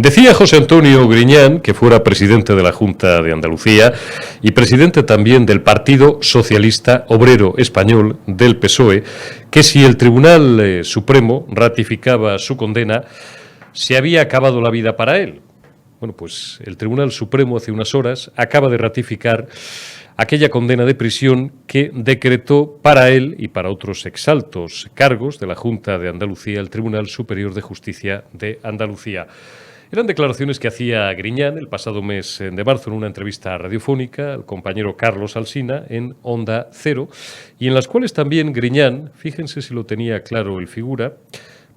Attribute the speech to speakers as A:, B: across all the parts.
A: Decía José Antonio Griñán, que fuera presidente de la Junta de Andalucía y presidente también del Partido Socialista Obrero Español, del PSOE, que si el Tribunal Supremo ratificaba su condena, se había acabado la vida para él. Bueno, pues el Tribunal Supremo hace unas horas acaba de ratificar aquella condena de prisión que decretó para él y para otros exaltos cargos de la Junta de Andalucía el Tribunal Superior de Justicia de Andalucía. Eran declaraciones que hacía Griñán el pasado mes de marzo en una entrevista radiofónica al compañero Carlos Alsina en Onda Cero, y en las cuales también Griñán, fíjense si lo tenía claro el figura,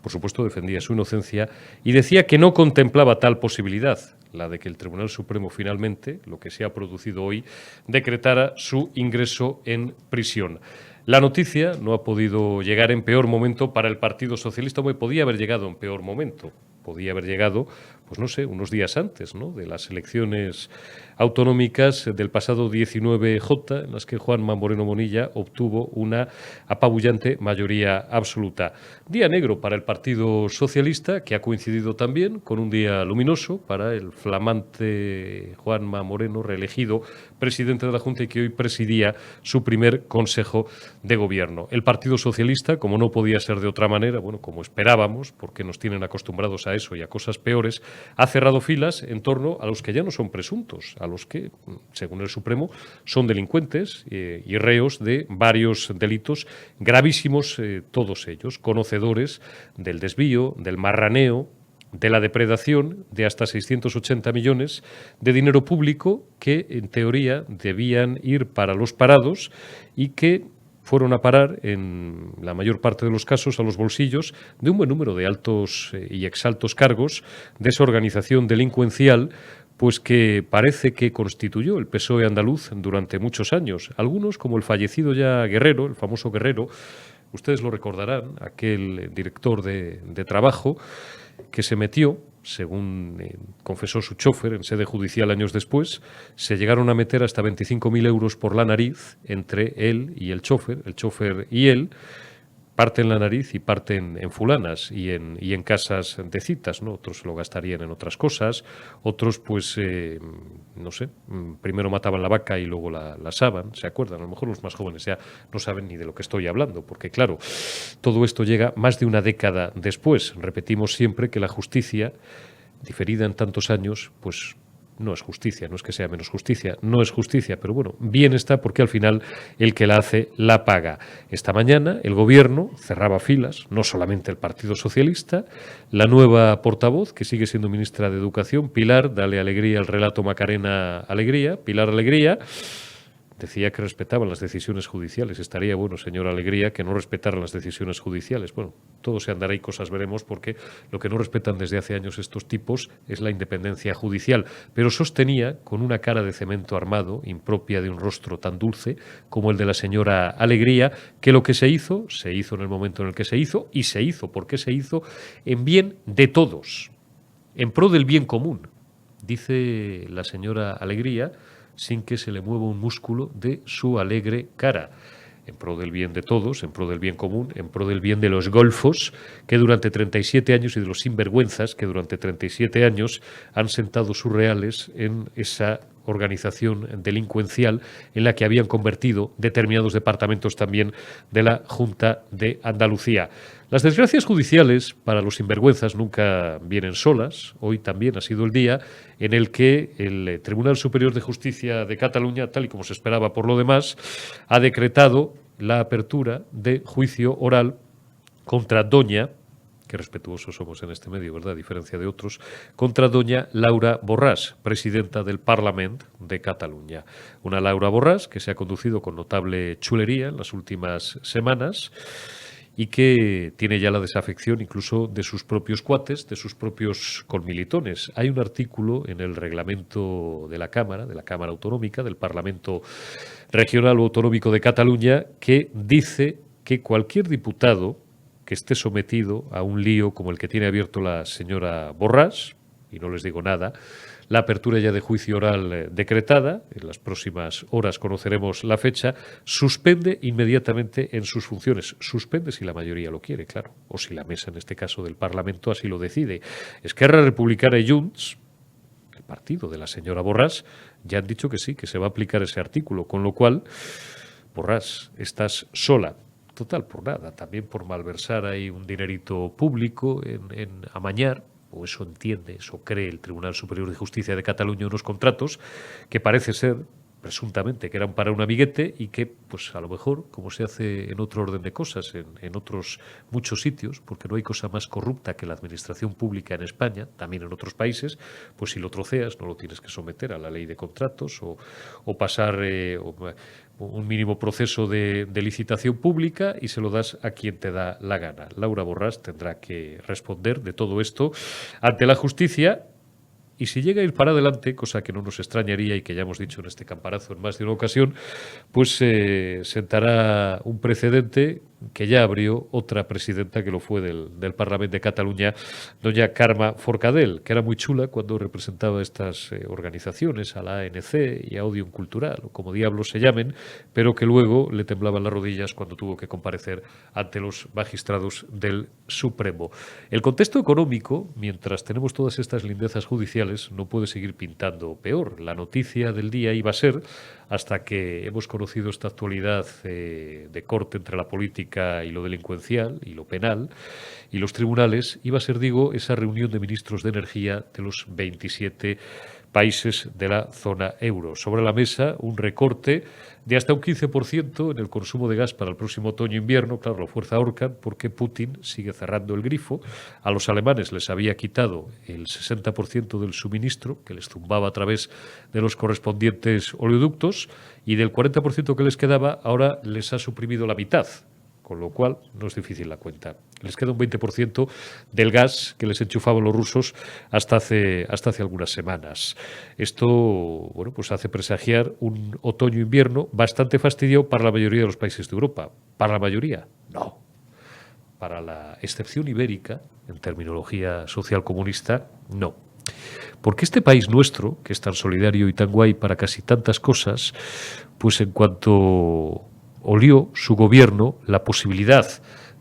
A: por supuesto defendía su inocencia y decía que no contemplaba tal posibilidad, la de que el Tribunal Supremo finalmente, lo que se ha producido hoy, decretara su ingreso en prisión. La noticia no ha podido llegar en peor momento para el Partido Socialista, o podía haber llegado en peor momento. Podía haber llegado, pues no sé, unos días antes, ¿no?, de las elecciones autonómicas del pasado 19J, en las que Juanma Moreno Monilla obtuvo una apabullante mayoría absoluta. Día negro para el Partido Socialista, que ha coincidido también con un día luminoso para el flamante Juanma Moreno, reelegido presidente de la Junta y que hoy presidía su primer Consejo de Gobierno. El Partido Socialista, como no podía ser de otra manera, bueno, como esperábamos, porque nos tienen acostumbrados a eso y a cosas peores, ha cerrado filas en torno a los que ya no son presuntos, a los que, según el Supremo, son delincuentes y reos de varios delitos gravísimos, todos ellos, conocedores del desvío, del marraneo, de la depredación de hasta 680 millones de dinero público que, en teoría, debían ir para los parados y que fueron a parar, en la mayor parte de los casos, a los bolsillos de un buen número de altos y exaltos cargos de esa organización delincuencial, pues que parece que constituyó el PSOE andaluz durante muchos años. Algunos, como el fallecido ya Guerrero, el famoso Guerrero, ustedes lo recordarán, aquel director de trabajo que se metió, según confesó su chofer en sede judicial años después, se llegaron a meter hasta 25.000 euros por la nariz entre él y el chofer y él, parte en la nariz y parte en fulanas y en casas de citas, ¿no? Otros lo gastarían en otras cosas, otros pues, no sé, primero mataban la vaca y luego la asaban, ¿se acuerdan? A lo mejor los más jóvenes ya no saben ni de lo que estoy hablando, porque claro, todo esto llega más de una década después. Repetimos siempre que la justicia, diferida en tantos años, pues no es justicia, no es que sea menos justicia, no es justicia, pero bueno, bien está porque al final el que la hace la paga. Esta mañana el Gobierno cerraba filas, no solamente el Partido Socialista, la nueva portavoz, que sigue siendo ministra de Educación, Pilar, dale alegría al relato Macarena Alegría, Pilar Alegría, decía que respetaban las decisiones judiciales. Estaría bueno, señora Alegría, que no respetaran las decisiones judiciales. Bueno, todo se andará y cosas veremos, porque lo que no respetan desde hace años estos tipos es la independencia judicial. Pero sostenía, con una cara de cemento armado, impropia de un rostro tan dulce como el de la señora Alegría, que lo que se hizo en el momento en el que se hizo, y se hizo porque se hizo en bien de todos, en pro del bien común, dice la señora Alegría, sin que se le mueva un músculo de su alegre cara. En pro del bien de todos, en pro del bien común, en pro del bien de los golfos que durante 37 años y de los sinvergüenzas que durante 37 años han sentado sus reales en esa organización delincuencial en la que habían convertido determinados departamentos también de la Junta de Andalucía. Las desgracias judiciales para los sinvergüenzas nunca vienen solas. Hoy también ha sido el día en el que el Tribunal Superior de Justicia de Cataluña, tal y como se esperaba por lo demás, ha decretado la apertura de juicio oral contra doña, qué respetuosos somos en este medio, ¿verdad?, a diferencia de otros, contra doña Laura Borràs, presidenta del Parlament de Cataluña. Una Laura Borràs que se ha conducido con notable chulería en las últimas semanas y que tiene ya la desafección incluso de sus propios cuates, de sus propios conmilitones. Hay un artículo en el reglamento de la Cámara Autonómica, del Parlamento Regional o Autonómico de Cataluña, que dice que cualquier diputado que esté sometido a un lío como el que tiene abierto la señora Borràs, y no les digo nada, la apertura ya de juicio oral decretada, en las próximas horas conoceremos la fecha, suspende inmediatamente en sus funciones. Suspende si la mayoría lo quiere, claro, o si la mesa, en este caso del Parlamento, así lo decide. Esquerra Republicana y Junts, el partido de la señora Borràs, ya han dicho que sí, que se va a aplicar ese artículo, con lo cual, Borràs, estás sola. Total, por nada, también por malversar ahí un dinerito público en amañar, o eso entiende, eso cree el Tribunal Superior de Justicia de Cataluña, unos contratos que parece ser, presuntamente, que eran para un amiguete y que, pues a lo mejor, como se hace en otro orden de cosas, en otros muchos sitios, porque no hay cosa más corrupta que la administración pública en España, también en otros países, pues si lo troceas no lo tienes que someter a la ley de contratos o pasar un mínimo proceso de licitación pública y se lo das a quien te da la gana. Laura Borràs tendrá que responder de todo esto ante la justicia. Y si llega a ir para adelante, cosa que no nos extrañaría y que ya hemos dicho en este campanazo en más de una ocasión, pues sentará un precedente que ya abrió otra presidenta que lo fue del Parlamento de Cataluña, doña Carme Forcadell, que era muy chula cuando representaba estas organizaciones, a la ANC y a Òmnium Cultural, o como diablos se llamen, pero que luego le temblaban las rodillas cuando tuvo que comparecer ante los magistrados del Supremo. El contexto económico, mientras tenemos todas estas lindezas judiciales, no puede seguir pintando peor. La noticia del día iba a ser, hasta que hemos conocido esta actualidad de corte entre la política y lo delincuencial y lo penal y los tribunales, iba a ser, digo, esa reunión de ministros de energía de los 27 países de la zona euro. Sobre la mesa, un recorte de hasta un 15% en el consumo de gas para el próximo otoño-invierno. Claro, lo fuerza ahorcan porque Putin sigue cerrando el grifo. A los alemanes les había quitado el 60% del suministro que les zumbaba a través de los correspondientes oleoductos y del 40% que les quedaba ahora les ha suprimido la mitad. Con lo cual no es difícil la cuenta. Les queda un 20% del gas que les enchufaban los rusos hasta hace algunas semanas. Esto, bueno, pues hace presagiar un otoño-invierno bastante fastidio para la mayoría de los países de Europa. ¿Para la mayoría? No. Para la excepción ibérica, en terminología social comunista, no. Porque este país nuestro, que es tan solidario y tan guay para casi tantas cosas, pues en cuanto olió su gobierno la posibilidad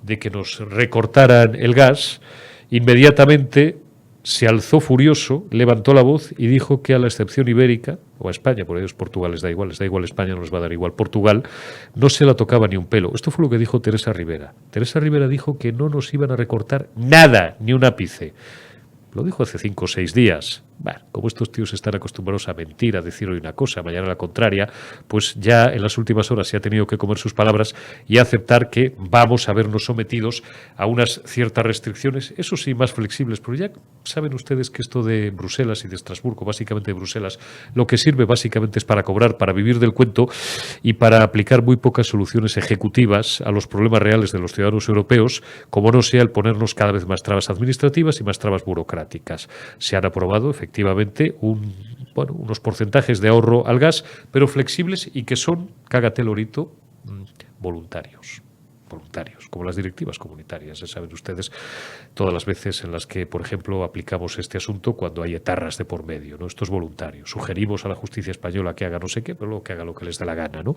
A: de que nos recortaran el gas, inmediatamente se alzó furioso, levantó la voz y dijo que a la excepción ibérica, o a España, por ellos Portugal les da igual España, no les va a dar igual Portugal, no se la tocaba ni un pelo. Esto fue lo que dijo Teresa Rivera. Teresa Rivera dijo que no nos iban a recortar nada, ni un ápice. Lo dijo hace 5 o 6 días. Bueno, como estos tíos están acostumbrados a mentir, a decir hoy una cosa, mañana la contraria, pues ya en las últimas horas se ha tenido que comer sus palabras y aceptar que vamos a vernos sometidos a unas ciertas restricciones, eso sí, más flexibles, pero ya saben ustedes que esto de Bruselas y de Estrasburgo, básicamente de Bruselas, lo que sirve básicamente es para cobrar, para vivir del cuento y para aplicar muy pocas soluciones ejecutivas a los problemas reales de los ciudadanos europeos, como no sea el ponernos cada vez más trabas administrativas y más trabas burocráticas. Se han aprobado, efectivamente, unos porcentajes de ahorro al gas, pero flexibles y que son, cágate lorito, voluntarios, como las directivas comunitarias. Ya saben ustedes todas las veces en las que, por ejemplo, aplicamos este asunto cuando hay etarras de por medio, ¿no? Esto es voluntario. Sugerimos a la justicia española que haga no sé qué, pero luego que haga lo que les dé la gana, ¿no?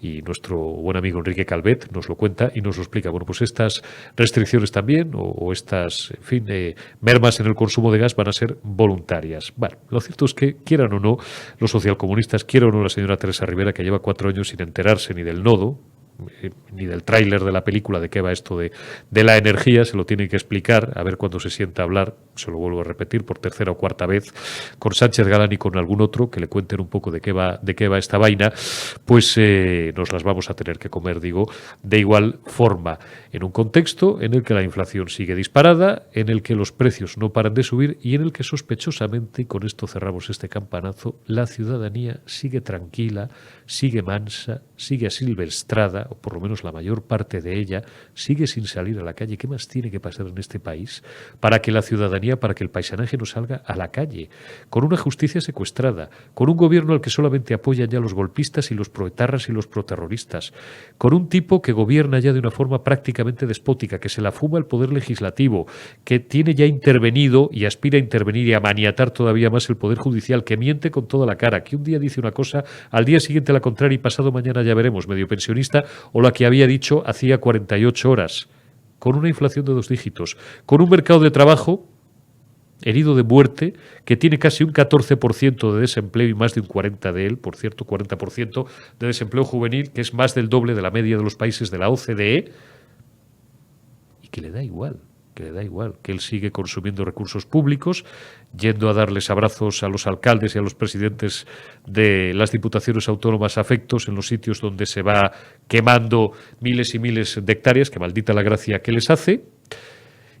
A: Y nuestro buen amigo Enrique Calvet nos lo cuenta y nos lo explica. Bueno, pues estas restricciones también o estas, en fin, mermas en el consumo de gas van a ser voluntarias. Bueno, lo cierto es que, quieran o no, los socialcomunistas, quiera o no la señora Teresa Rivera, que lleva 4 años sin enterarse ni del nodo, ni del tráiler de la película de qué va esto de la energía, se lo tiene que explicar, a ver cuando se sienta a hablar, se lo vuelvo a repetir por 3ª o 4ª vez, con Sánchez Galán y con algún otro, que le cuenten un poco de qué va esta vaina, pues nos las vamos a tener que comer, digo, de igual forma, en un contexto en el que la inflación sigue disparada, en el que los precios no paran de subir y en el que sospechosamente, y con esto cerramos este campanazo, la ciudadanía sigue tranquila, sigue mansa, sigue asilvestrada, o por lo menos la mayor parte de ella, sigue sin salir a la calle. ¿Qué más tiene que pasar en este país para que la ciudadanía, para que el paisanaje no salga a la calle? Con una justicia secuestrada, con un gobierno al que solamente apoyan ya los golpistas y los proetarras y los proterroristas, con un tipo que gobierna ya de una forma prácticamente despótica, que se la fuma el poder legislativo, que tiene ya intervenido y aspira a intervenir y a maniatar todavía más el poder judicial, que miente con toda la cara, que un día dice una cosa, al día siguiente la contraria y pasado mañana ya veremos, medio pensionista, o la que había dicho hacía 48 horas, con una inflación de 2 dígitos, con un mercado de trabajo herido de muerte, que tiene casi un 14% de desempleo y más de un 40% de él, por cierto, 40% de desempleo juvenil, que es más del doble de la media de los países de la OCDE, y que le da igual, que él sigue consumiendo recursos públicos, yendo a darles abrazos a los alcaldes y a los presidentes de las diputaciones autónomas afectos en los sitios donde se va quemando miles y miles de hectáreas, que maldita la gracia que les hace,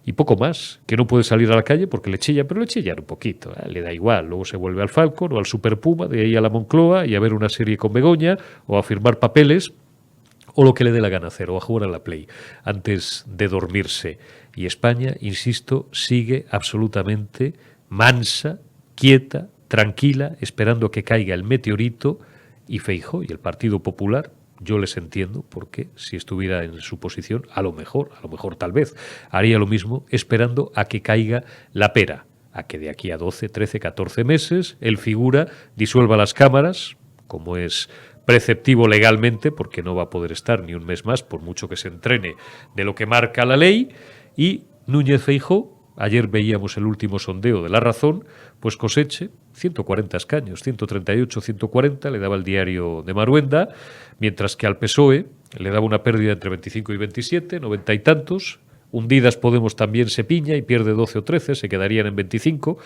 A: y poco más, que no puede salir a la calle porque le chillan, pero le chillan un poquito, le da igual, luego se vuelve al Falcon o al Super Puma, de ahí a la Moncloa y a ver una serie con Begoña o a firmar papeles o lo que le dé la gana hacer, o a jugar a la Play antes de dormirse. Y España, insisto, sigue absolutamente mansa, quieta, tranquila, esperando que caiga el meteorito, y Feijóo y el Partido Popular, yo les entiendo, porque si estuviera en su posición, a lo mejor tal vez, haría lo mismo, esperando a que caiga la pera, a que de aquí a 12, 13, 14 meses él figura, disuelva las cámaras, como es preceptivo legalmente, porque no va a poder estar ni un mes más, por mucho que se entrene de lo que marca la ley, y Núñez Feijóo, ayer veíamos el último sondeo de La Razón, pues coseche 140 escaños, 138, 140, le daba el diario de Maruenda, mientras que al PSOE le daba una pérdida entre 25 y 27, 90 y tantos. Unidas Podemos también se piña y pierde 12 o 13, se quedarían en 25.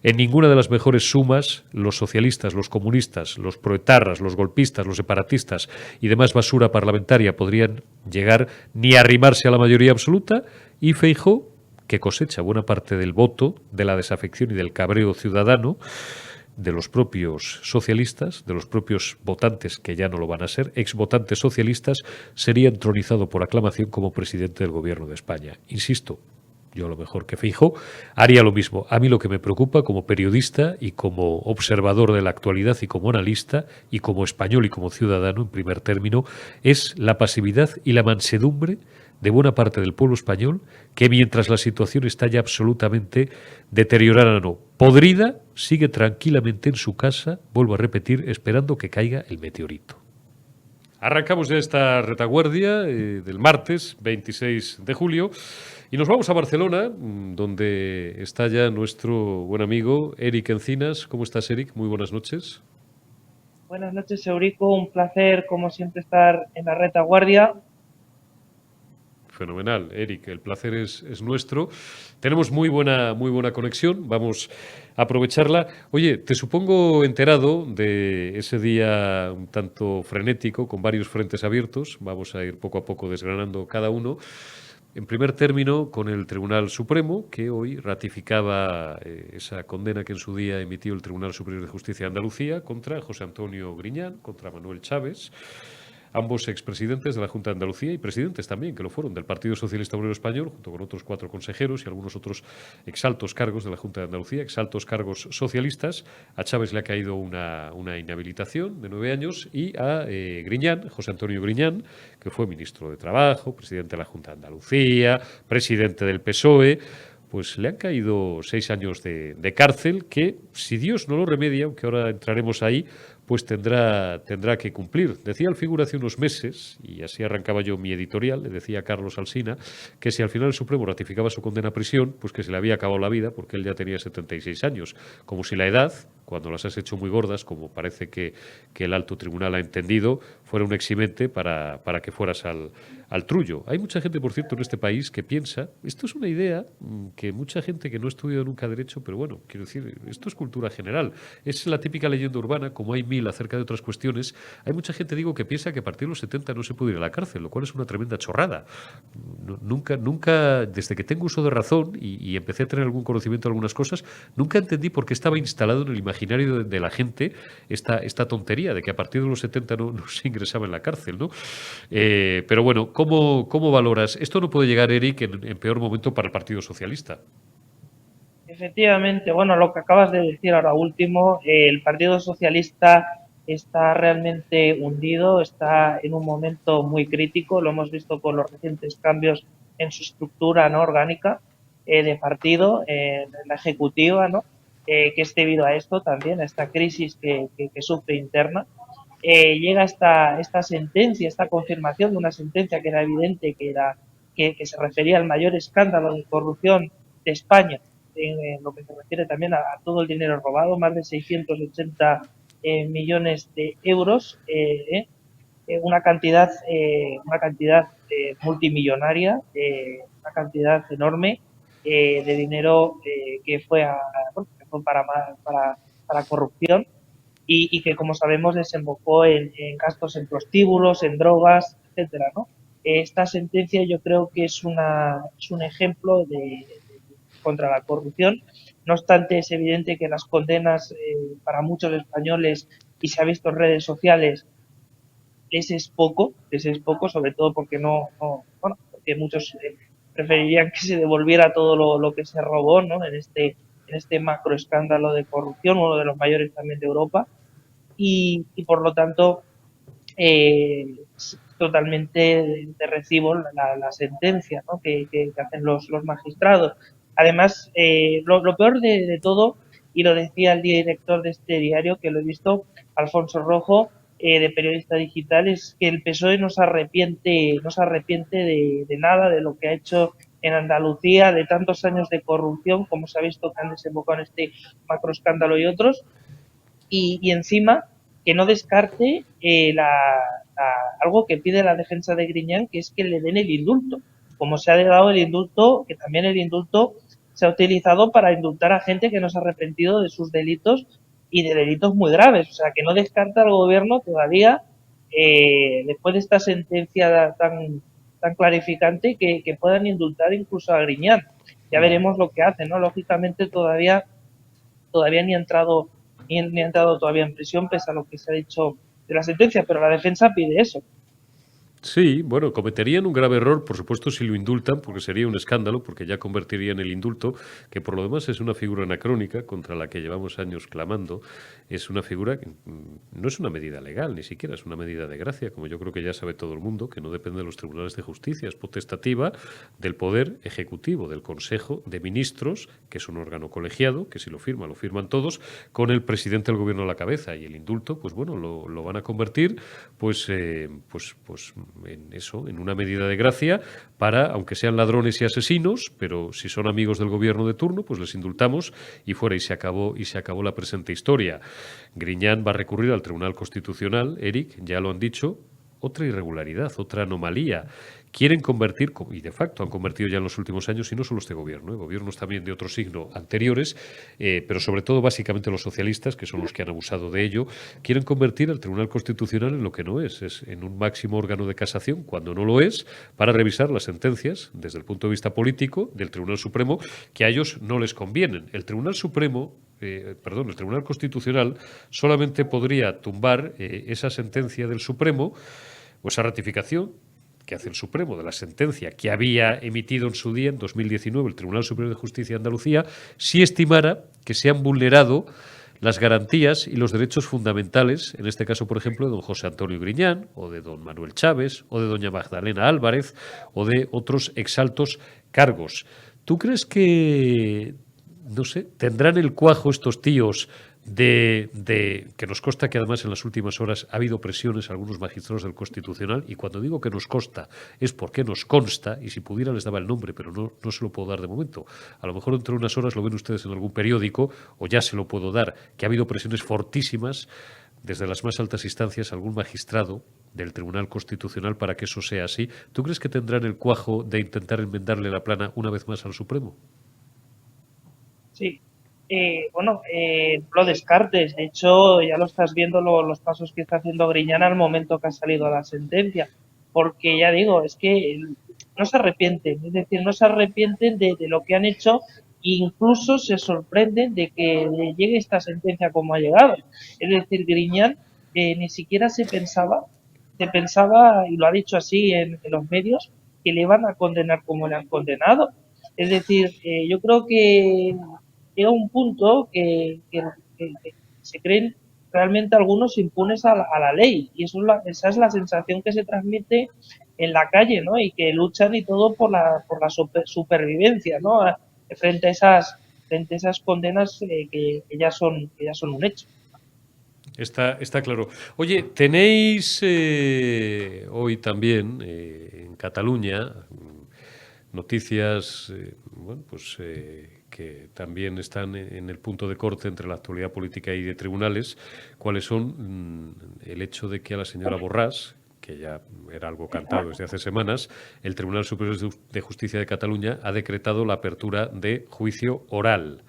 A: En ninguna de las mejores sumas, los socialistas, los comunistas, los proetarras, los golpistas, los separatistas y demás basura parlamentaria podrían llegar ni a arrimarse a la mayoría absoluta, y Feijóo, que cosecha buena parte del voto, de la desafección y del cabreo ciudadano, de los propios socialistas, de los propios votantes que ya no lo van a ser, exvotantes socialistas, sería entronizado por aclamación como presidente del gobierno de España. Insisto, yo a lo mejor que Feijóo haría lo mismo. A mí lo que me preocupa como periodista y como observador de la actualidad y como analista y como español y como ciudadano en primer término es la pasividad y la mansedumbre de buena parte del pueblo español, que mientras la situación está ya absolutamente deteriorada, no, podrida, sigue tranquilamente en su casa, vuelvo a repetir, esperando que caiga el meteorito. Arrancamos ya esta retaguardia del martes 26 de julio y nos vamos a Barcelona, donde está ya nuestro buen amigo Eric Encinas. ¿Cómo estás, Eric? Muy buenas noches.
B: Buenas noches, Eurico. Un placer, como siempre, estar en la retaguardia.
A: Fenomenal, Eric, el placer es nuestro. Tenemos muy buena conexión, vamos a aprovecharla. Oye, te supongo enterado de ese día un tanto frenético, con varios frentes abiertos. Vamos a ir poco a poco desgranando cada uno. En primer término, con el Tribunal Supremo, que hoy ratificaba esa condena que en su día emitió el Tribunal Superior de Justicia de Andalucía contra José Antonio Griñán, contra Manuel Chávez, ambos expresidentes de la Junta de Andalucía y presidentes también, que lo fueron, del Partido Socialista Obrero Español, junto con otros 4 consejeros y algunos otros exaltos cargos de la Junta de Andalucía, exaltos cargos socialistas. A Chávez le ha caído una inhabilitación de 9 años y a Griñán, José Antonio Griñán, que fue ministro de Trabajo, presidente de la Junta de Andalucía, presidente del PSOE, pues le han caído 6 años de cárcel que, si Dios no lo remedia, aunque ahora entraremos ahí, pues tendrá que cumplir. Decía el figura hace unos meses, y así arrancaba yo mi editorial, le decía a Carlos Alsina, que si al final el Supremo ratificaba su condena a prisión, pues que se le había acabado la vida, porque él ya tenía 76 años. Como si la edad, cuando las has hecho muy gordas, como parece que el alto tribunal ha entendido, fuera un eximente para que fueras al trullo. Hay mucha gente, por cierto, en este país que piensa, esto es una idea que mucha gente que no ha estudiado nunca derecho, pero bueno, quiero decir, esto es cultura general, es la típica leyenda urbana, como hay mil acerca de otras cuestiones. Hay mucha gente, digo, que piensa que a partir de los 70 no se puede ir a la cárcel, lo cual es una tremenda chorrada. Nunca, desde que tengo uso de razón y empecé a tener algún conocimiento de algunas cosas, nunca entendí por qué estaba instalado en el imaginario de la gente esta tontería de que a partir de los 70 no se ingresaba en la cárcel, ¿no? Pero bueno, ¿cómo valoras? Esto no puede llegar, Eric, en peor momento para el Partido Socialista.
B: Efectivamente, bueno, lo que acabas de decir ahora último, el Partido Socialista está realmente hundido, está en un momento muy crítico, lo hemos visto con los recientes cambios en su estructura no orgánica de partido, en la ejecutiva, ¿no? Que es debido a esto también, a esta crisis que sufre interna. Llega esta sentencia, esta confirmación de una sentencia que era evidente que se refería al mayor escándalo de corrupción de España en lo que se refiere también a todo el dinero robado, más de 680 millones de euros, una cantidad multimillonaria, una cantidad enorme de dinero que fue para corrupción y que, como sabemos, desembocó en gastos en prostíbulos, en drogas, etcétera, ¿no? Esta sentencia yo creo que es un ejemplo contra la corrupción. No obstante, es evidente que las condenas para muchos españoles, y se ha visto en redes sociales, ese es poco, sobre todo porque bueno, porque muchos preferirían que se devolviera todo lo que se robó, ¿no? En este macro escándalo de corrupción, uno de los mayores también de Europa, y por lo tanto totalmente de recibo la sentencia, ¿no? que hacen los magistrados. Además, lo peor de todo, y lo decía el director de este diario, que lo he visto, Alfonso Rojo, de Periodista Digital, es que el PSOE no se arrepiente de nada de lo que ha hecho en Andalucía, de tantos años de corrupción, como se ha visto que han desembocado en este macroescándalo y otros, y encima que no descarte algo que pide la defensa de Griñán, que es que le den el indulto. Como se ha dado el indulto, que también el indulto se ha utilizado para indultar a gente que no se ha arrepentido de sus delitos y de delitos muy graves. O sea, que no descarta el gobierno todavía, después de esta sentencia tan clarificante, que puedan indultar incluso a Griñán. Ya veremos lo que hace, ¿no? Lógicamente todavía ni ha entrado ni ha entrado todavía en prisión, pese a lo que se ha dicho de la sentencia, pero la defensa pide eso.
A: Sí, bueno, cometerían un grave error, por supuesto, si lo indultan, porque sería un escándalo, porque ya convertirían el indulto, que por lo demás es una figura anacrónica contra la que llevamos años clamando. Es una figura que no es una medida legal, ni siquiera es una medida de gracia, como yo creo que ya sabe todo el mundo, que no depende de los tribunales de justicia, es potestativa del Poder Ejecutivo, del Consejo de Ministros, que es un órgano colegiado, que si lo firman todos, con el presidente del gobierno a la cabeza. Y el indulto, pues bueno, lo van a convertir, pues en eso, en una medida de gracia para, aunque sean ladrones y asesinos, pero si son amigos del gobierno de turno, pues les indultamos y fuera, y se acabó la presente historia. Griñán va a recurrir al Tribunal Constitucional, Eric, ya lo han dicho, otra irregularidad, otra anomalía. Quieren convertir, y de facto han convertido ya en los últimos años, y no solo este gobierno, gobiernos también de otro signo anteriores, pero sobre todo básicamente los socialistas, que son los que han abusado de ello, quieren convertir al Tribunal Constitucional en lo que no es en un máximo órgano de casación, cuando no lo es, para revisar las sentencias desde el punto de vista político del Tribunal Supremo, que a ellos no les convienen. El Tribunal el Tribunal Constitucional solamente podría tumbar esa sentencia del Supremo o esa ratificación que hace el Supremo de la sentencia que había emitido en su día, en 2019, el Tribunal Superior de Justicia de Andalucía, si estimara que se han vulnerado las garantías y los derechos fundamentales, en este caso, por ejemplo, de don José Antonio Griñán, o de don Manuel Chávez, o de doña Magdalena Álvarez, o de otros exaltos cargos. ¿Tú crees que, no sé, tendrán el cuajo estos tíos que nos consta que además en las últimas horas ha habido presiones a algunos magistrados del Constitucional, y cuando digo que nos consta es porque nos consta, y si pudiera les daba el nombre, pero no se lo puedo dar de momento. A lo mejor dentro de unas horas lo ven ustedes en algún periódico, o ya se lo puedo dar, que ha habido presiones fortísimas desde las más altas instancias a algún magistrado del Tribunal Constitucional para que eso sea así. ¿Tú crees que tendrán el cuajo de intentar enmendarle la plana una vez más al Supremo?
B: Sí. Bueno, lo descartes. De hecho, ya lo estás viendo los pasos que está haciendo Griñán al momento que ha salido la sentencia. Porque ya digo, es que no se arrepienten. Es decir, no se arrepienten de lo que han hecho e incluso se sorprenden de que le llegue esta sentencia como ha llegado. Es decir, Griñán ni siquiera se pensaba se pensaba, y lo ha dicho así en los medios, que le iban a condenar como le han condenado. Es decir, yo creo que llega un punto que se creen realmente algunos impunes a la ley, y eso es esa es la sensación que se transmite en la calle, ¿no? Y que luchan y todo por la supervivencia, ¿no? Frente a esas condenas que ya son un hecho.
A: Está claro. Oye, tenéis hoy también en Cataluña noticias, bueno, pues que también están en el punto de corte entre la actualidad política y de tribunales, cuáles son el hecho de que a la señora Borràs, que ya era algo cantado desde hace semanas, el Tribunal Superior de Justicia de Cataluña ha decretado la apertura de juicio oral.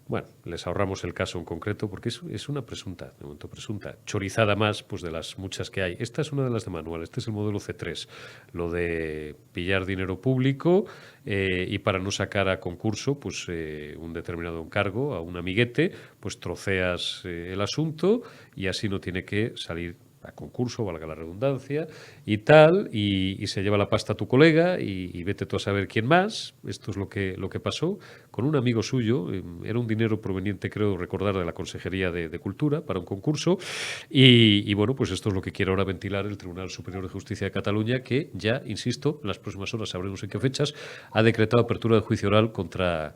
A: Bueno, les ahorramos el caso en concreto porque es una presunta, de momento presunta, chorizada más pues de las muchas que hay. Esta es una de las de manual, este es el modelo C3, lo de pillar dinero público y para no sacar a concurso pues un determinado encargo a un amiguete, pues troceas el asunto y así no tiene que salir a concurso, valga la redundancia, y tal, y se lleva la pasta a tu colega y vete tú a saber quién más. Esto es lo que pasó con un amigo suyo. Era un dinero proveniente, creo recordar, de la Consejería de Cultura para un concurso. Y bueno, pues esto es lo que quiere ahora ventilar el Tribunal Superior de Justicia de Cataluña, que ya, insisto, en las próximas horas sabremos en qué fechas, ha decretado apertura de juicio oral contra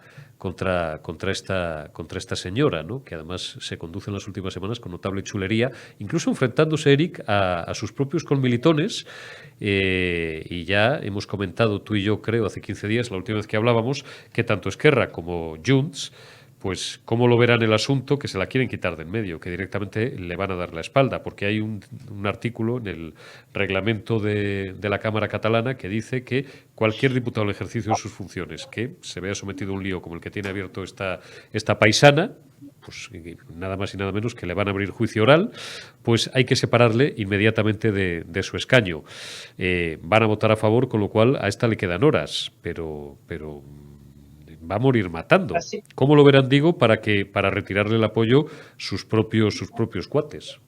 A: esta señora, ¿no? Que además se conduce en las últimas semanas con notable chulería, incluso enfrentándose, Eric, a sus propios conmilitones. Y ya hemos comentado tú y yo, creo, hace 15 días, la última vez que hablábamos, que tanto Esquerra como Junts, pues cómo lo verán el asunto, que se la quieren quitar de en medio, que directamente le van a dar la espalda, porque hay un artículo en el reglamento de la Cámara Catalana que dice que cualquier diputado en el ejercicio de sus funciones que se vea sometido a un lío como el que tiene abierto esta paisana, pues nada más y nada menos que le van a abrir juicio oral, pues hay que separarle inmediatamente de su escaño. Van a votar a favor, con lo cual a esta le quedan horas, pero va a morir matando.
B: Así,
A: ¿Cómo lo verán, digo, para retirarle el apoyo sus propios cuates?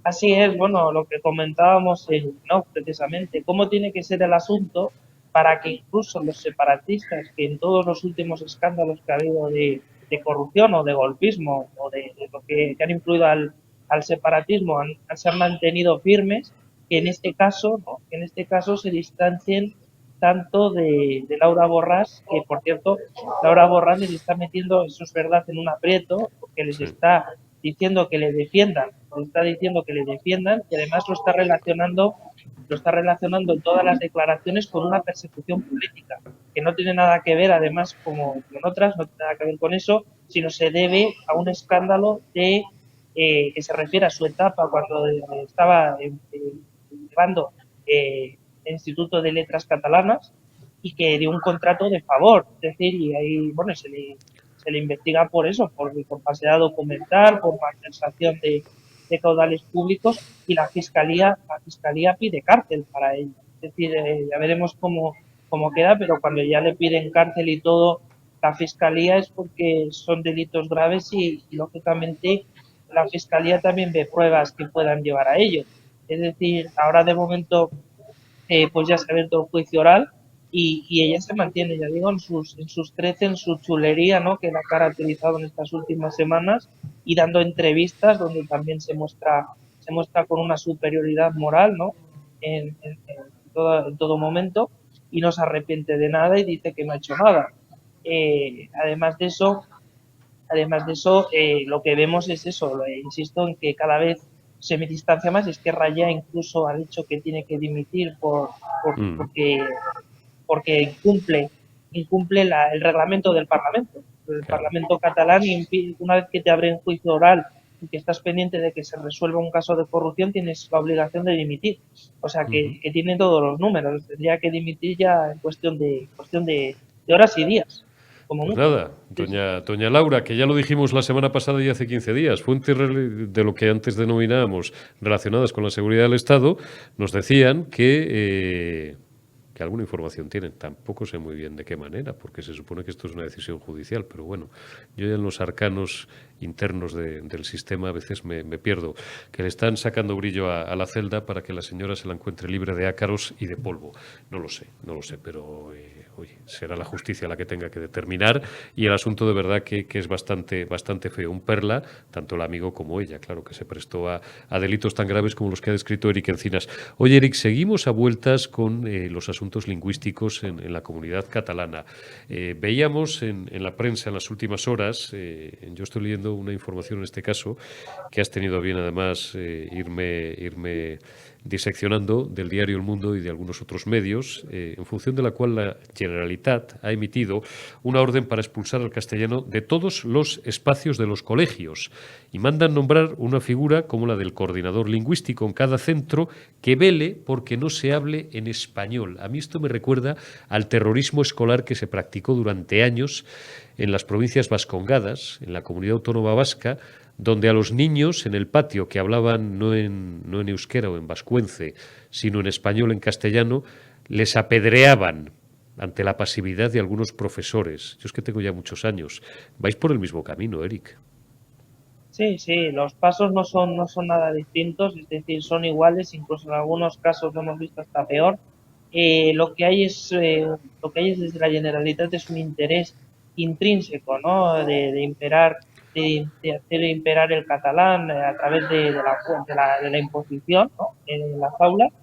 B: Así es, bueno, lo que comentábamos, no, precisamente, cómo tiene que ser el asunto para que incluso los separatistas, que en todos los últimos escándalos que ha habido de corrupción o de golpismo o de lo que han influido al separatismo se han mantenido firmes, que en este caso, ¿no? Que en este caso se distancien tanto de Laura Borràs, que por cierto, Laura Borràs les está metiendo, eso es verdad, en un aprieto, porque les
A: Sí.
B: está diciendo que le defiendan, le está diciendo que le defiendan y además lo está relacionando en todas las declaraciones con una persecución política, que no tiene nada que ver, además, como con otras, no tiene nada que ver con eso, sino se debe a un escándalo que se refiere a su etapa cuando estaba llevando el Instituto de Letras Catalanas y que dio un contrato de favor, es decir, y ahí, bueno, se le investiga por eso, por falsedad documental, por malversación de caudales públicos y la fiscalía pide cárcel para ello. Es decir, ya veremos cómo queda, pero cuando ya le piden cárcel y todo, la fiscalía es porque son delitos graves y lógicamente la fiscalía también ve pruebas que puedan llevar a ello. Es decir, ahora de momento pues ya se ha abierto el juicio oral y ella se mantiene, ya digo, en sus 13, en su chulería, ¿no? Que la ha caracterizado en estas últimas semanas y dando entrevistas donde también se muestra con una superioridad moral, ¿no? En todo momento y no se arrepiente de nada y dice que no ha hecho nada. Además de eso, lo que vemos es eso, insisto en que cada vez se me distancia más, es que Raya incluso ha dicho que tiene que dimitir
A: Mm.
B: porque incumple el reglamento del Parlamento. El
A: Claro.
B: Parlamento catalán, una vez que te abren juicio oral y que estás pendiente de que se resuelva un caso de corrupción, tienes la obligación de dimitir. O sea,
A: Ujú.
B: que tiene todos los números. Tendría que dimitir ya en cuestión de horas y días, como
A: Pues
B: mucho.
A: nada,
B: Sí, sí.
A: doña Laura, que ya lo dijimos la semana pasada y hace 15 días, fuentes de lo que antes denominábamos relacionadas con la seguridad del Estado, nos decían que que alguna información tienen. Tampoco sé muy bien de qué manera, porque se supone que esto es una decisión judicial, pero bueno, yo ya en los arcanos internos del sistema a veces me pierdo. Que le están sacando brillo a la celda para que la señora se la encuentre libre de ácaros y de polvo. No lo sé, pero oye, será la justicia la que tenga que determinar, y el asunto de verdad que es bastante feo. Un perla, tanto el amigo como ella, claro, que se prestó a delitos tan graves como los que ha descrito Eric Encinas. Oye, Eric, seguimos a vueltas con los asuntos lingüísticos en la comunidad catalana. Veíamos en la prensa en las últimas horas, yo estoy leyendo una información en este caso, que has tenido bien además irme diseccionando, del diario El Mundo y de algunos otros medios, en función de la cual la Generalitat ha emitido una orden para expulsar al castellano de todos los espacios de los colegios, y mandan nombrar una figura como la del coordinador lingüístico en cada centro que vele porque no se hable en español. A mí esto me recuerda al terrorismo escolar que se practicó durante años en las provincias vascongadas, en la comunidad autónoma vasca, donde a los niños en el patio que hablaban no en euskera o en vascuence, sino en español, en castellano, les apedreaban ante la pasividad de algunos profesores. Yo es que tengo ya muchos años. Vais por el mismo camino, Eric.
B: Sí, los pasos no son nada distintos, es decir, son iguales, incluso en algunos casos lo hemos visto hasta peor. Lo que hay es desde la Generalitat es un interés intrínseco, ¿no? De imperar, de hacer imperar el catalán a través de la imposición, ¿no? En las aulas,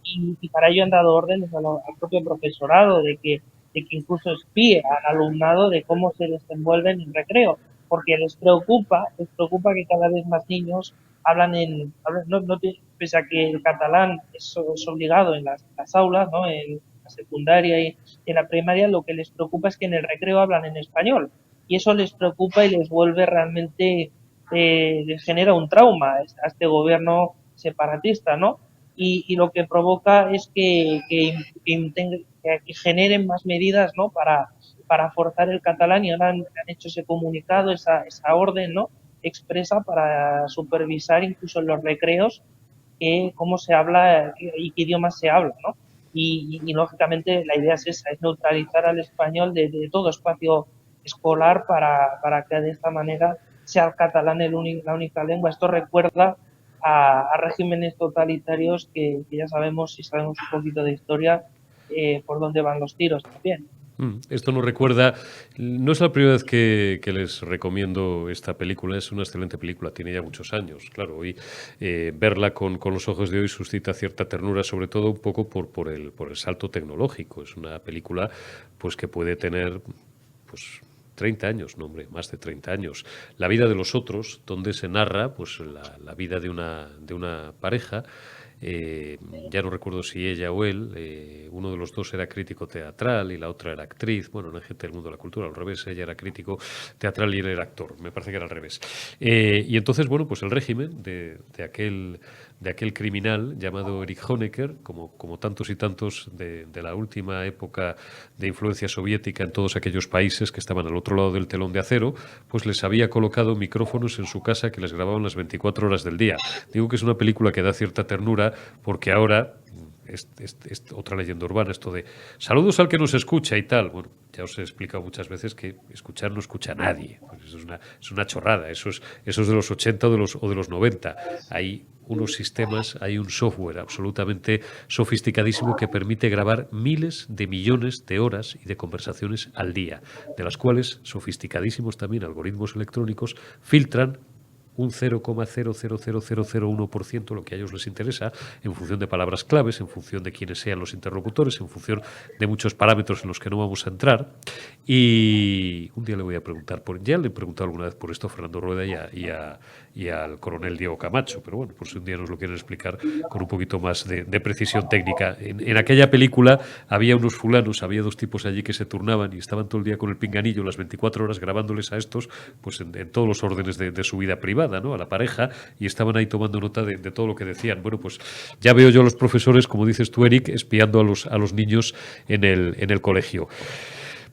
B: y para ello han dado órdenes al propio profesorado de que incluso espíe al alumnado de cómo se desenvuelve en el recreo, porque les preocupa que cada vez más niños pese a que el catalán es obligado en las aulas, ¿no? En la secundaria y en la primaria, lo que les preocupa es que en el recreo hablan en español, y eso les preocupa y les vuelve realmente, les genera un trauma a este gobierno separatista, ¿no? Y lo que provoca es que generen más medidas, ¿no? Para forzar el catalán, y ahora han hecho ese comunicado, esa orden, ¿no? Expresa para supervisar incluso en los recreos cómo se habla y qué idiomas se habla, ¿no? Y lógicamente la idea es esa, es neutralizar al español de todo espacio escolar para que de esta manera sea el catalán la única lengua. Esto recuerda a regímenes totalitarios que ya sabemos, si sabemos un poquito de historia, por dónde van los tiros también.
A: Esto nos recuerda, no es la primera vez que les recomiendo esta película, es una excelente película, tiene ya muchos años, claro, hoy verla con los ojos de hoy suscita cierta ternura, sobre todo un poco por el salto tecnológico. Es una película pues que puede tener pues 30 años, no hombre, más de 30 años. La vida de los otros, donde se narra pues la vida de una pareja. Ya no recuerdo si ella o él, uno de los dos era crítico teatral y la otra era actriz, bueno, no hay gente del mundo de la cultura, al revés, ella era crítico teatral y él era actor, me parece que era al revés. Y entonces, bueno, pues el régimen de aquel criminal llamado Erich Honecker, como tantos y tantos de la última época de influencia soviética en todos aquellos países que estaban al otro lado del telón de acero, pues les había colocado micrófonos en su casa que les grababan las 24 horas del día. Digo que es una película que da cierta ternura porque ahora es otra leyenda urbana, esto de saludos al que nos escucha y tal. Bueno, ya os he explicado muchas veces que escuchar no escucha a nadie. Pues eso es una chorrada. Eso es de los 80 o de los 90. Hay unos sistemas, hay un software absolutamente sofisticadísimo que permite grabar miles de millones de horas y de conversaciones al día, de las cuales sofisticadísimos también algoritmos electrónicos filtran un 0,00001%, lo que a ellos les interesa, en función de palabras claves, en función de quiénes sean los interlocutores, en función de muchos parámetros en los que no vamos a entrar. Y un día le voy a preguntar, ya le he preguntado alguna vez por esto a Fernando Rueda y al coronel Diego Camacho, pero bueno, por si un día nos lo quieren explicar con un poquito más de precisión técnica. En aquella película había unos fulanos, había dos tipos allí que se turnaban y estaban todo el día con el pinganillo las 24 horas grabándoles a estos pues en todos los órdenes de su vida privada, ¿no? A la pareja, y estaban ahí tomando nota de todo lo que decían. Bueno, pues ya veo yo a los profesores, como dices tú, Eric, espiando a los niños en el colegio.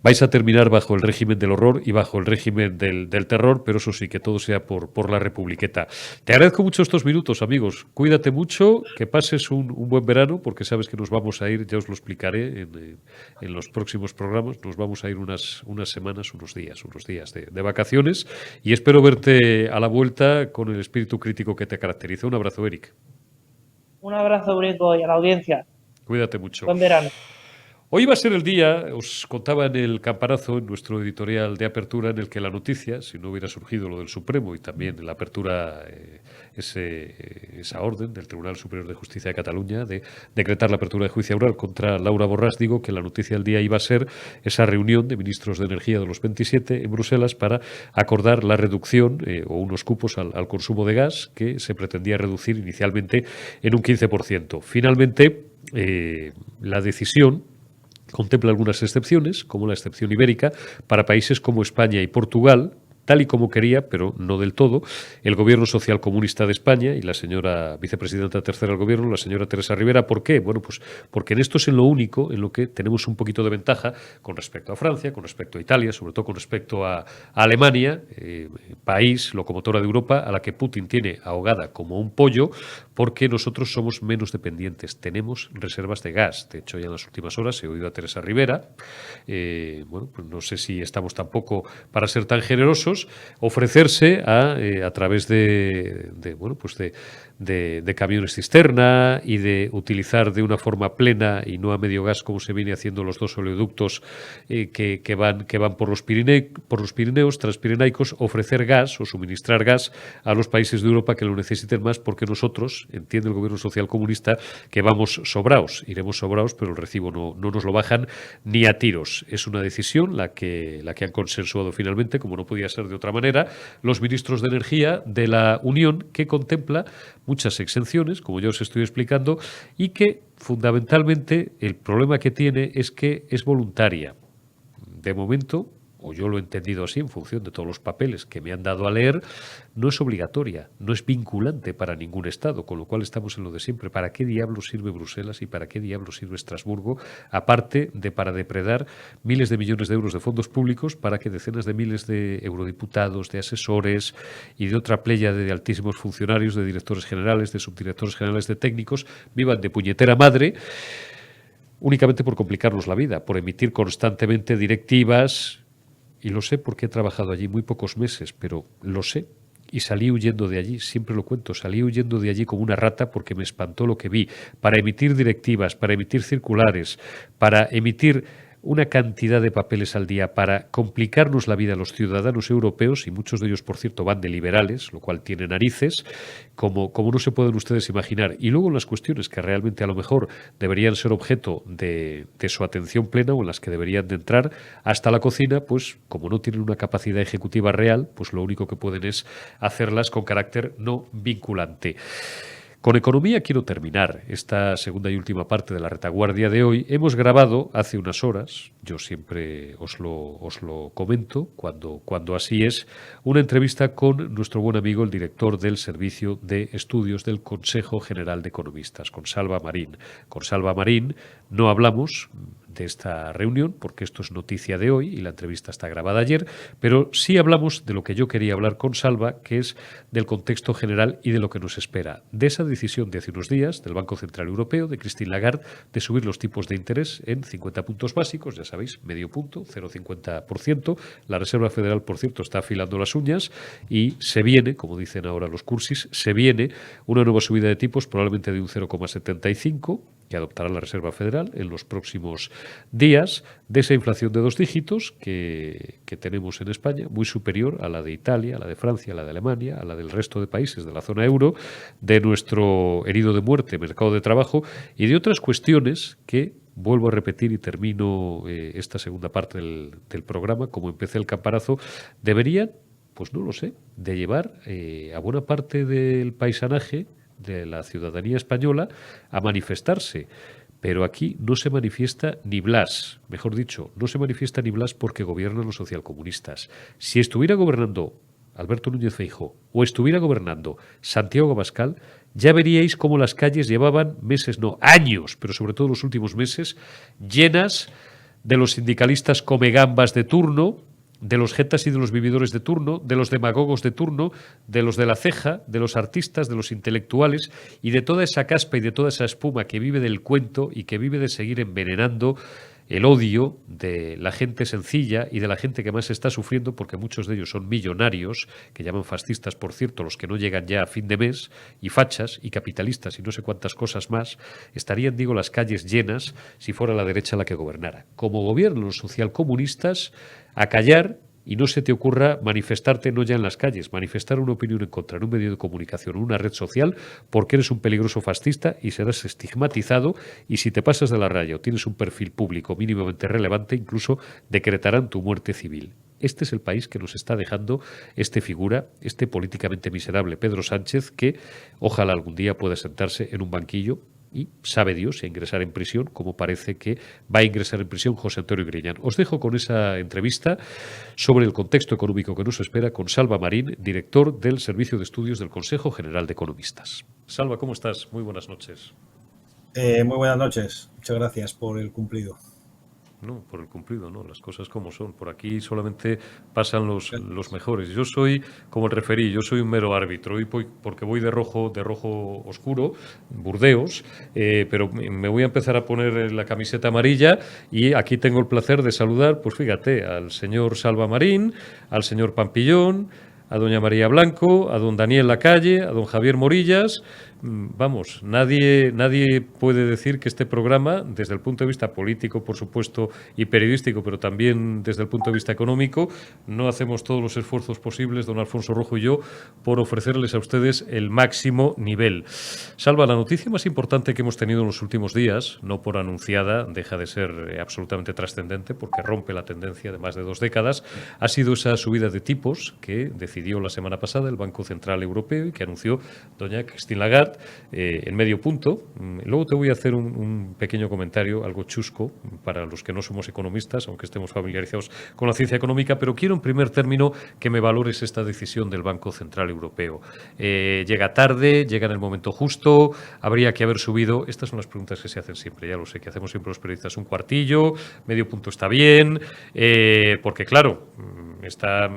A: vais a terminar bajo el régimen del horror y bajo el régimen del terror, pero eso sí, que todo sea por la Republiqueta. Te agradezco mucho estos minutos, amigos. Cuídate mucho, que pases un buen verano, porque sabes que nos vamos a ir, ya os lo explicaré en los próximos programas, nos vamos a ir unas semanas, unos días de vacaciones, y espero verte a la vuelta con el espíritu crítico que te caracteriza. Un abrazo, Eric.
B: Un abrazo, Eurico, y a la audiencia.
A: Cuídate mucho.
B: Buen verano.
A: Hoy va a ser el día, os contaba en el campanazo, en nuestro editorial de apertura, en el que la noticia, si no hubiera surgido lo del Supremo y también en la apertura, esa orden del Tribunal Superior de Justicia de Cataluña de decretar la apertura de juicio oral contra Laura Borràs, digo que la noticia del día iba a ser esa reunión de ministros de Energía de los 27 en Bruselas para acordar la reducción o unos cupos al consumo de gas que se pretendía reducir inicialmente en un 15%. Finalmente, la decisión contempla algunas excepciones, como la excepción ibérica, para países como España y Portugal, tal y como quería, pero no del todo, el gobierno socialcomunista de España y la señora vicepresidenta tercera del gobierno, la señora Teresa Rivera. ¿Por qué? Bueno, pues porque en esto es en lo único en lo que tenemos un poquito de ventaja con respecto a Francia, con respecto a Italia, sobre todo con respecto a Alemania, país locomotora de Europa a la que Putin tiene ahogada como un pollo, porque nosotros somos menos dependientes, tenemos reservas de gas. De hecho, ya en las últimas horas he oído a Teresa Rivera, bueno, pues no sé si estamos tampoco para ser tan generosos, ofrecerse a través de camiones cisterna y de utilizar de una forma plena y no a medio gas como se viene haciendo los dos oleoductos que van por los Pirineos transpirenaicos, ofrecer gas o suministrar gas a los países de Europa que lo necesiten más, porque nosotros, entiende el gobierno socialcomunista, que vamos sobraos, iremos sobraos, pero el recibo no nos lo bajan ni a tiros. Es una decisión la que han consensuado finalmente, como no podía ser de otra manera, los ministros de Energía de la Unión, que contempla muchas exenciones, como ya os estoy explicando, y que fundamentalmente el problema que tiene es que es voluntaria. De momento, o yo lo he entendido así en función de todos los papeles que me han dado a leer, no es obligatoria, no es vinculante para ningún Estado, con lo cual estamos en lo de siempre. ¿Para qué diablos sirve Bruselas y para qué diablos sirve Estrasburgo? Aparte de para depredar miles de millones de euros de fondos públicos para que decenas de miles de eurodiputados, de asesores y de otra pléyade de altísimos funcionarios, de directores generales, de subdirectores generales, de técnicos, vivan de puñetera madre, únicamente por complicarnos la vida, por emitir constantemente directivas. Y lo sé porque he trabajado allí muy pocos meses, pero lo sé. Y salí huyendo de allí, siempre lo cuento, salí huyendo de allí como una rata porque me espantó lo que vi. Para emitir directivas, para emitir circulares, para emitir una cantidad de papeles al día para complicarnos la vida a los ciudadanos europeos, y muchos de ellos, por cierto, van de liberales, lo cual tiene narices, como no se pueden ustedes imaginar. Y luego las cuestiones que realmente a lo mejor deberían ser objeto de su atención plena o en las que deberían de entrar hasta la cocina, pues como no tienen una capacidad ejecutiva real, pues lo único que pueden es hacerlas con carácter no vinculante. Con economía quiero terminar esta segunda y última parte de la retaguardia de hoy. Hemos grabado hace unas horas, yo siempre os lo comento cuando así es, una entrevista con nuestro buen amigo, el director del Servicio de Estudios del Consejo General de Economistas, con Salva Marín. Con Salva Marín no hablamos de esta reunión, porque esto es noticia de hoy y la entrevista está grabada ayer, pero sí hablamos de lo que yo quería hablar con Salva, que es del contexto general y de lo que nos espera. De esa decisión de hace unos días del Banco Central Europeo, de Christine Lagarde, de subir los tipos de interés en 50 puntos básicos, ya sabéis, medio punto, 0,50%. La Reserva Federal, por cierto, está afilando las uñas y se viene, como dicen ahora los cursis, se viene una nueva subida de tipos, probablemente de un 0,75%, que adoptará la Reserva Federal en los próximos días, de esa inflación de 2 dígitos que tenemos en España, muy superior a la de Italia, a la de Francia, a la de Alemania, a la del resto de países de la zona euro, de nuestro herido de muerte mercado de trabajo y de otras cuestiones que, vuelvo a repetir y termino esta segunda parte del programa, como empecé el campanazo, deberían, pues no lo sé, de llevar a buena parte del paisanaje de la ciudadanía española a manifestarse. Pero aquí no se manifiesta ni Blas, mejor dicho, no se manifiesta ni Blas porque gobiernan los socialcomunistas. Si estuviera gobernando Alberto Núñez Feijóo o estuviera gobernando Santiago Abascal, ya veríais cómo las calles llevaban meses, no, años, pero sobre todo los últimos meses, llenas de los sindicalistas comegambas de turno, de los jetas y de los vividores de turno, de los demagogos de turno, de los de la ceja, de los artistas, de los intelectuales y de toda esa caspa y de toda esa espuma que vive del cuento y que vive de seguir envenenando el odio de la gente sencilla y de la gente que más está sufriendo, porque muchos de ellos son millonarios, que llaman fascistas, por cierto, los que no llegan ya a fin de mes, y fachas, y capitalistas, y no sé cuántas cosas más, estarían, digo, las calles llenas si fuera la derecha la que gobernara. Como gobiernan los socialcomunistas, a callar, y no se te ocurra manifestarte no ya en las calles, manifestar una opinión en contra en un medio de comunicación o una red social, porque eres un peligroso fascista y serás estigmatizado, y si te pasas de la raya o tienes un perfil público mínimamente relevante, incluso decretarán tu muerte civil. Este es el país que nos está dejando este figura, este políticamente miserable Pedro Sánchez, que ojalá algún día pueda sentarse en un banquillo y sabe Dios si ingresar en prisión, como parece que va a ingresar en prisión José Antonio Griñán. Os dejo con esa entrevista sobre el contexto económico que nos espera con Salva Marín, director del Servicio de Estudios del Consejo General de Economistas. Salva, ¿cómo estás? Muy buenas noches.
C: Muy buenas noches. Muchas gracias por el cumplido.
A: No, por el cumplido, no, las cosas como son. Por aquí solamente pasan los mejores. Yo soy, como el referí, yo soy un mero árbitro, y porque voy de rojo oscuro, Burdeos, pero me voy a empezar a poner la camiseta amarilla, y aquí tengo el placer de saludar, pues fíjate, al señor Salva Marín, al señor Pampillón, a doña María Blanco, a don Daniel Lacalle, a don Javier Morillas. Vamos, nadie puede decir que este programa, desde el punto de vista político, por supuesto, y periodístico, pero también desde el punto de vista económico, no hacemos todos los esfuerzos posibles, don Alfonso Rojo y yo, por ofrecerles a ustedes el máximo nivel. Salva, la noticia más importante que hemos tenido en los últimos días, no por anunciada, deja de ser absolutamente trascendente, porque rompe la tendencia de más de 2 décadas, ha sido esa subida de tipos que decidió la semana pasada el Banco Central Europeo y que anunció doña Christine Lagarde en medio punto. Luego te voy a hacer un pequeño comentario, algo chusco, para los que no somos economistas, aunque estemos familiarizados con la ciencia económica, pero quiero en primer término que me valores esta decisión del Banco Central Europeo. Llega tarde, llega en el momento justo, habría que haber subido. Estas son las preguntas que se hacen siempre, ya lo sé, que hacemos siempre los periodistas, un cuartillo, medio punto está bien, porque claro,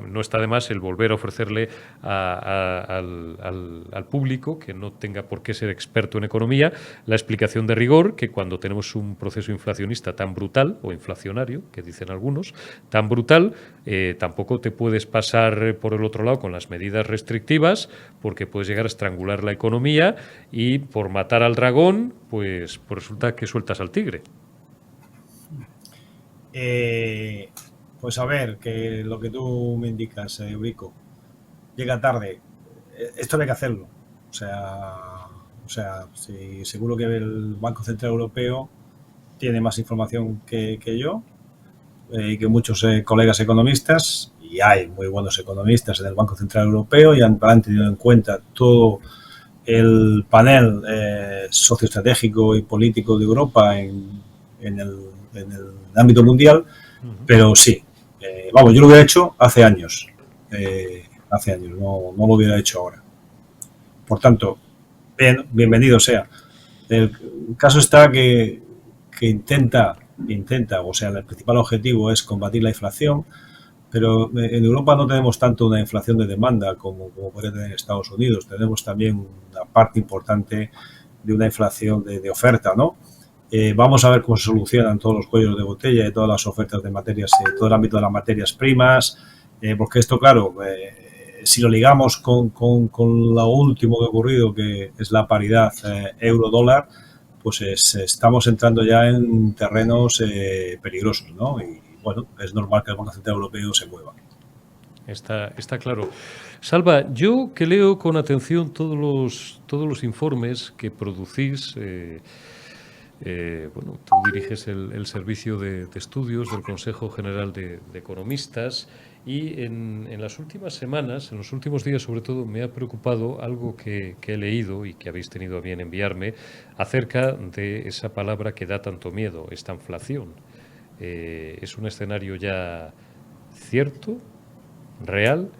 A: no está de más el volver a ofrecerle al público, que no tenga por qué ser experto en economía, la explicación de rigor, que cuando tenemos un proceso inflacionista tan brutal, o inflacionario, que dicen algunos, tan brutal, tampoco te puedes pasar por el otro lado con las medidas restrictivas, porque puedes llegar a estrangular la economía y por matar al dragón, pues resulta que sueltas al tigre.
C: Pues a ver, que lo que tú me indicas, Eurico, llega tarde. Esto hay que hacerlo. O sea, sí, seguro que el Banco Central Europeo tiene más información que yo y que muchos colegas economistas, y hay muy buenos economistas en el Banco Central Europeo y han tenido en cuenta todo el panel socioestratégico y político de Europa en el ámbito mundial, pero sí, vamos, yo lo hubiera hecho hace años, no lo hubiera hecho ahora. Por tanto, bienvenido sea. El caso está que intenta, o sea, el principal objetivo es combatir la inflación, pero en Europa no tenemos tanto una inflación de demanda como puede tener Estados Unidos. Tenemos también una parte importante de una inflación de oferta, ¿no? Vamos a ver cómo se solucionan todos los cuellos de botella y todas las ofertas de materias, todo el ámbito de las materias primas, porque esto, claro, si lo ligamos con lo último que ha ocurrido, que es la paridad euro-dólar, pues estamos entrando ya en terrenos peligrosos, ¿no? Y bueno, es normal que el Banco Central Europeo se mueva.
A: Está claro. Salva, yo que leo con atención todos los informes que producís, bueno, tú diriges el servicio de estudios del Consejo General de Economistas, y en las últimas semanas, en los últimos días sobre todo, me ha preocupado algo que he leído y que habéis tenido a bien enviarme acerca de esa palabra que da tanto miedo, esta inflación. ¿Es un escenario ya cierto, real?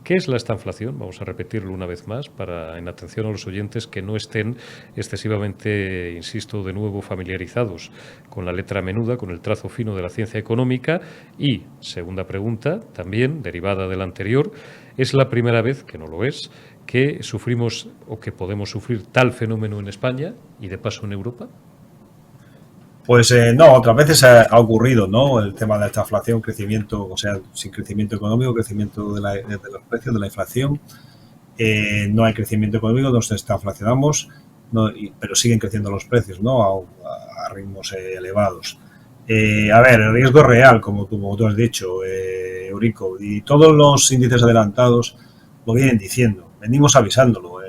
A: ¿Qué es la estanflación? Vamos a repetirlo una vez más para, en atención a los oyentes que no estén excesivamente, insisto, de nuevo familiarizados con la letra menuda, con el trazo fino de la ciencia económica. Y, segunda pregunta, también derivada de la anterior, ¿es la primera vez, que no lo es, que sufrimos o que podemos sufrir tal fenómeno en España y de paso en Europa?
C: Pues no, otras veces ha ocurrido, ¿no? El tema de esta inflación, crecimiento, o sea, sin crecimiento económico, crecimiento de los precios, de la inflación. No hay crecimiento económico, nos estanflacionamos, no, pero siguen creciendo los precios, ¿no? A ritmos elevados. A ver, el riesgo real, como tú has dicho, Eurico, y todos los índices adelantados lo vienen diciendo, venimos avisándolo.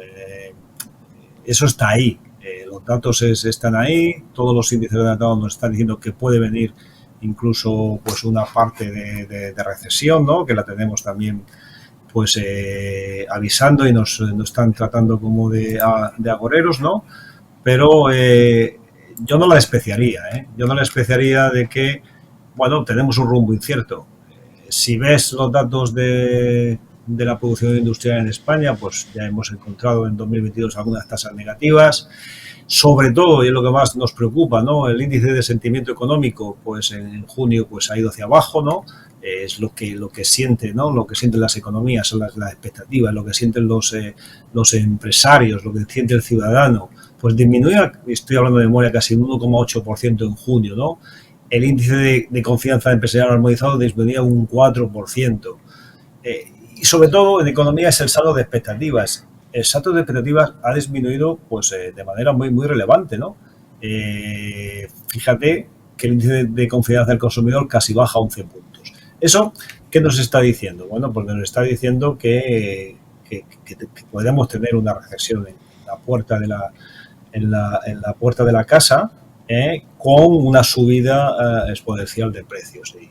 C: Eso está ahí. Los datos están ahí, todos los índices adelantados nos están diciendo que puede venir incluso pues una parte de recesión, ¿no? Que la tenemos también pues avisando y nos están tratando como de agoreros, ¿no? Pero yo no la despreciaría, yo no la despreciaría de que, bueno, tenemos un rumbo incierto. Si ves los datos de la producción industrial en España, pues ya hemos encontrado en 2022 algunas tasas negativas. Sobre todo, y es lo que más nos preocupa, ¿no? El índice de sentimiento económico, pues en junio pues ha ido hacia abajo, ¿no? Es lo que siente, ¿no? Lo que sienten las economías, son las expectativas, lo que sienten los empresarios, lo que siente el ciudadano. Pues disminuye, estoy hablando de memoria, casi un 1,8% en junio, ¿no? El índice de confianza empresarial armonizado disminuye un 4%. Y sobre todo en economía es el saldo de expectativas. El saldo de expectativas ha disminuido pues de manera muy, muy relevante, ¿no? Fíjate que el índice de confianza del consumidor casi baja 11 puntos. ¿Eso qué nos está diciendo? Bueno, pues nos está diciendo que podemos tener una recesión en la puerta de la puerta de la casa con una subida exponencial de precios. Y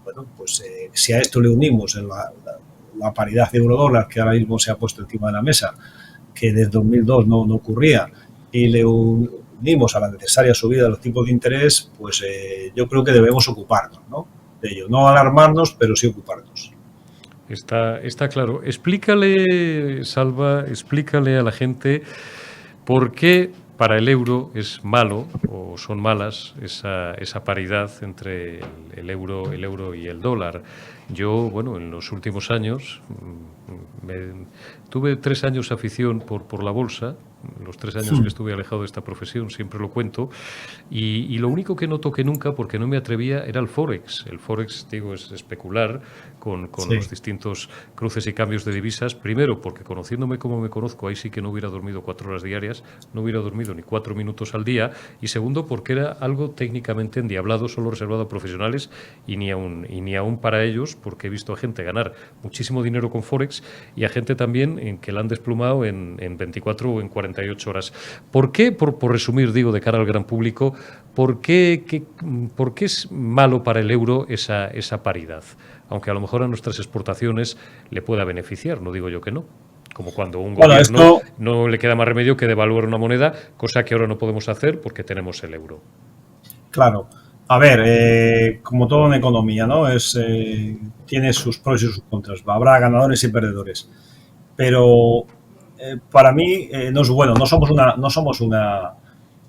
C: bueno, pues si a esto le unimos la paridad de euro-dólar que ahora mismo se ha puesto encima de la mesa, que desde 2002 no ocurría, y le unimos a la necesaria subida de los tipos de interés, pues yo creo que debemos ocuparnos, ¿no? De ello. No alarmarnos, pero sí ocuparnos.
A: Está claro. Explícale, Salva, explícale a la gente por qué para el euro es malo o son malas esa paridad entre el euro y el dólar. Yo, bueno, en los últimos años tuve 3 años afición por la bolsa, los 3 años que estuve alejado de esta profesión, siempre lo cuento, y lo único que no toqué nunca, porque no me atrevía, era el Forex. El Forex, digo, es especular con sí, los distintos cruces y cambios de divisas. Primero, porque conociéndome como me conozco, ahí sí que no hubiera dormido 4 horas diarias, no hubiera dormido ni 4 minutos al día. Y segundo, porque era algo técnicamente endiablado, solo reservado a profesionales y ni aún para ellos, porque he visto a gente ganar muchísimo dinero con Forex y a gente también en que la han desplumado en 24 o en 48 horas. ¿Por qué, por resumir, digo, de cara al gran público, por qué es malo para el euro esa paridad? Aunque a lo mejor a nuestras exportaciones le pueda beneficiar, no digo yo que no. Como cuando un gobierno no le queda más remedio que devaluar una moneda, cosa que ahora no podemos hacer porque tenemos el euro.
C: Claro. A ver, como todo en economía, ¿no? Tiene sus pros y sus contras. Habrá ganadores y perdedores. Pero para mí no es bueno. No somos una.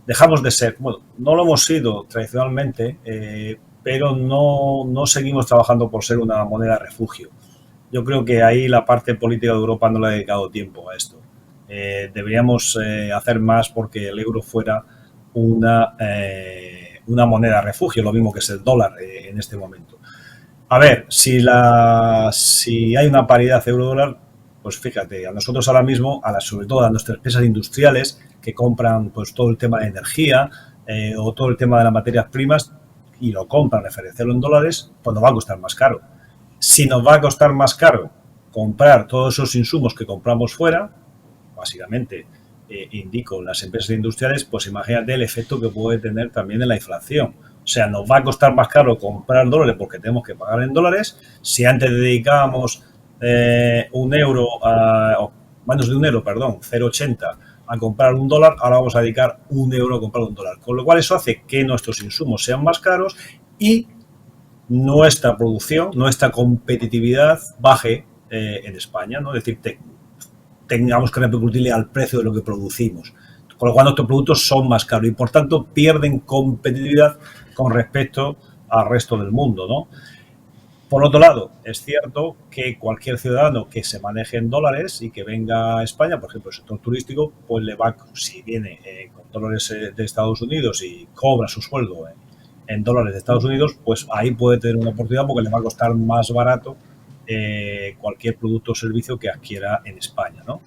C: Dejamos de ser. Bueno, no lo hemos sido tradicionalmente, pero no seguimos trabajando por ser una moneda de refugio. Yo creo que ahí la parte política de Europa no le ha dedicado tiempo a esto. Deberíamos hacer más porque el euro fuera una moneda de refugio, lo mismo que es el dólar en este momento. A ver, si hay una paridad euro-dólar, pues fíjate, a nosotros ahora mismo, sobre todo a nuestras empresas industriales que compran pues todo el tema de energía o todo el tema de las materias primas y lo compran, referenciarlo en dólares, pues nos va a costar más caro. Si nos va a costar más caro comprar todos esos insumos que compramos fuera, básicamente indico las empresas industriales, pues imagínate el efecto que puede tener también en la inflación. O sea, nos va a costar más caro comprar dólares porque tenemos que pagar en dólares. Si antes dedicábamos un euro, menos de un euro, perdón, 0,80 a comprar un dólar, ahora vamos a dedicar un euro a comprar un dólar. Con lo cual eso hace que nuestros insumos sean más caros y nuestra producción, nuestra competitividad baje en España, ¿no? Es decir, tengamos que repercutirle al precio de lo que producimos. Con lo cual nuestros productos son más caros y por tanto pierden competitividad con respecto al resto del mundo, ¿no? Por otro lado, es cierto que cualquier ciudadano que se maneje en dólares y que venga a España, por ejemplo, el sector turístico, pues le va, si viene con dólares de Estados Unidos y cobra su sueldo en dólares de Estados Unidos, pues ahí puede tener una oportunidad porque le va a costar más barato cualquier producto o servicio que adquiera en España, ¿no?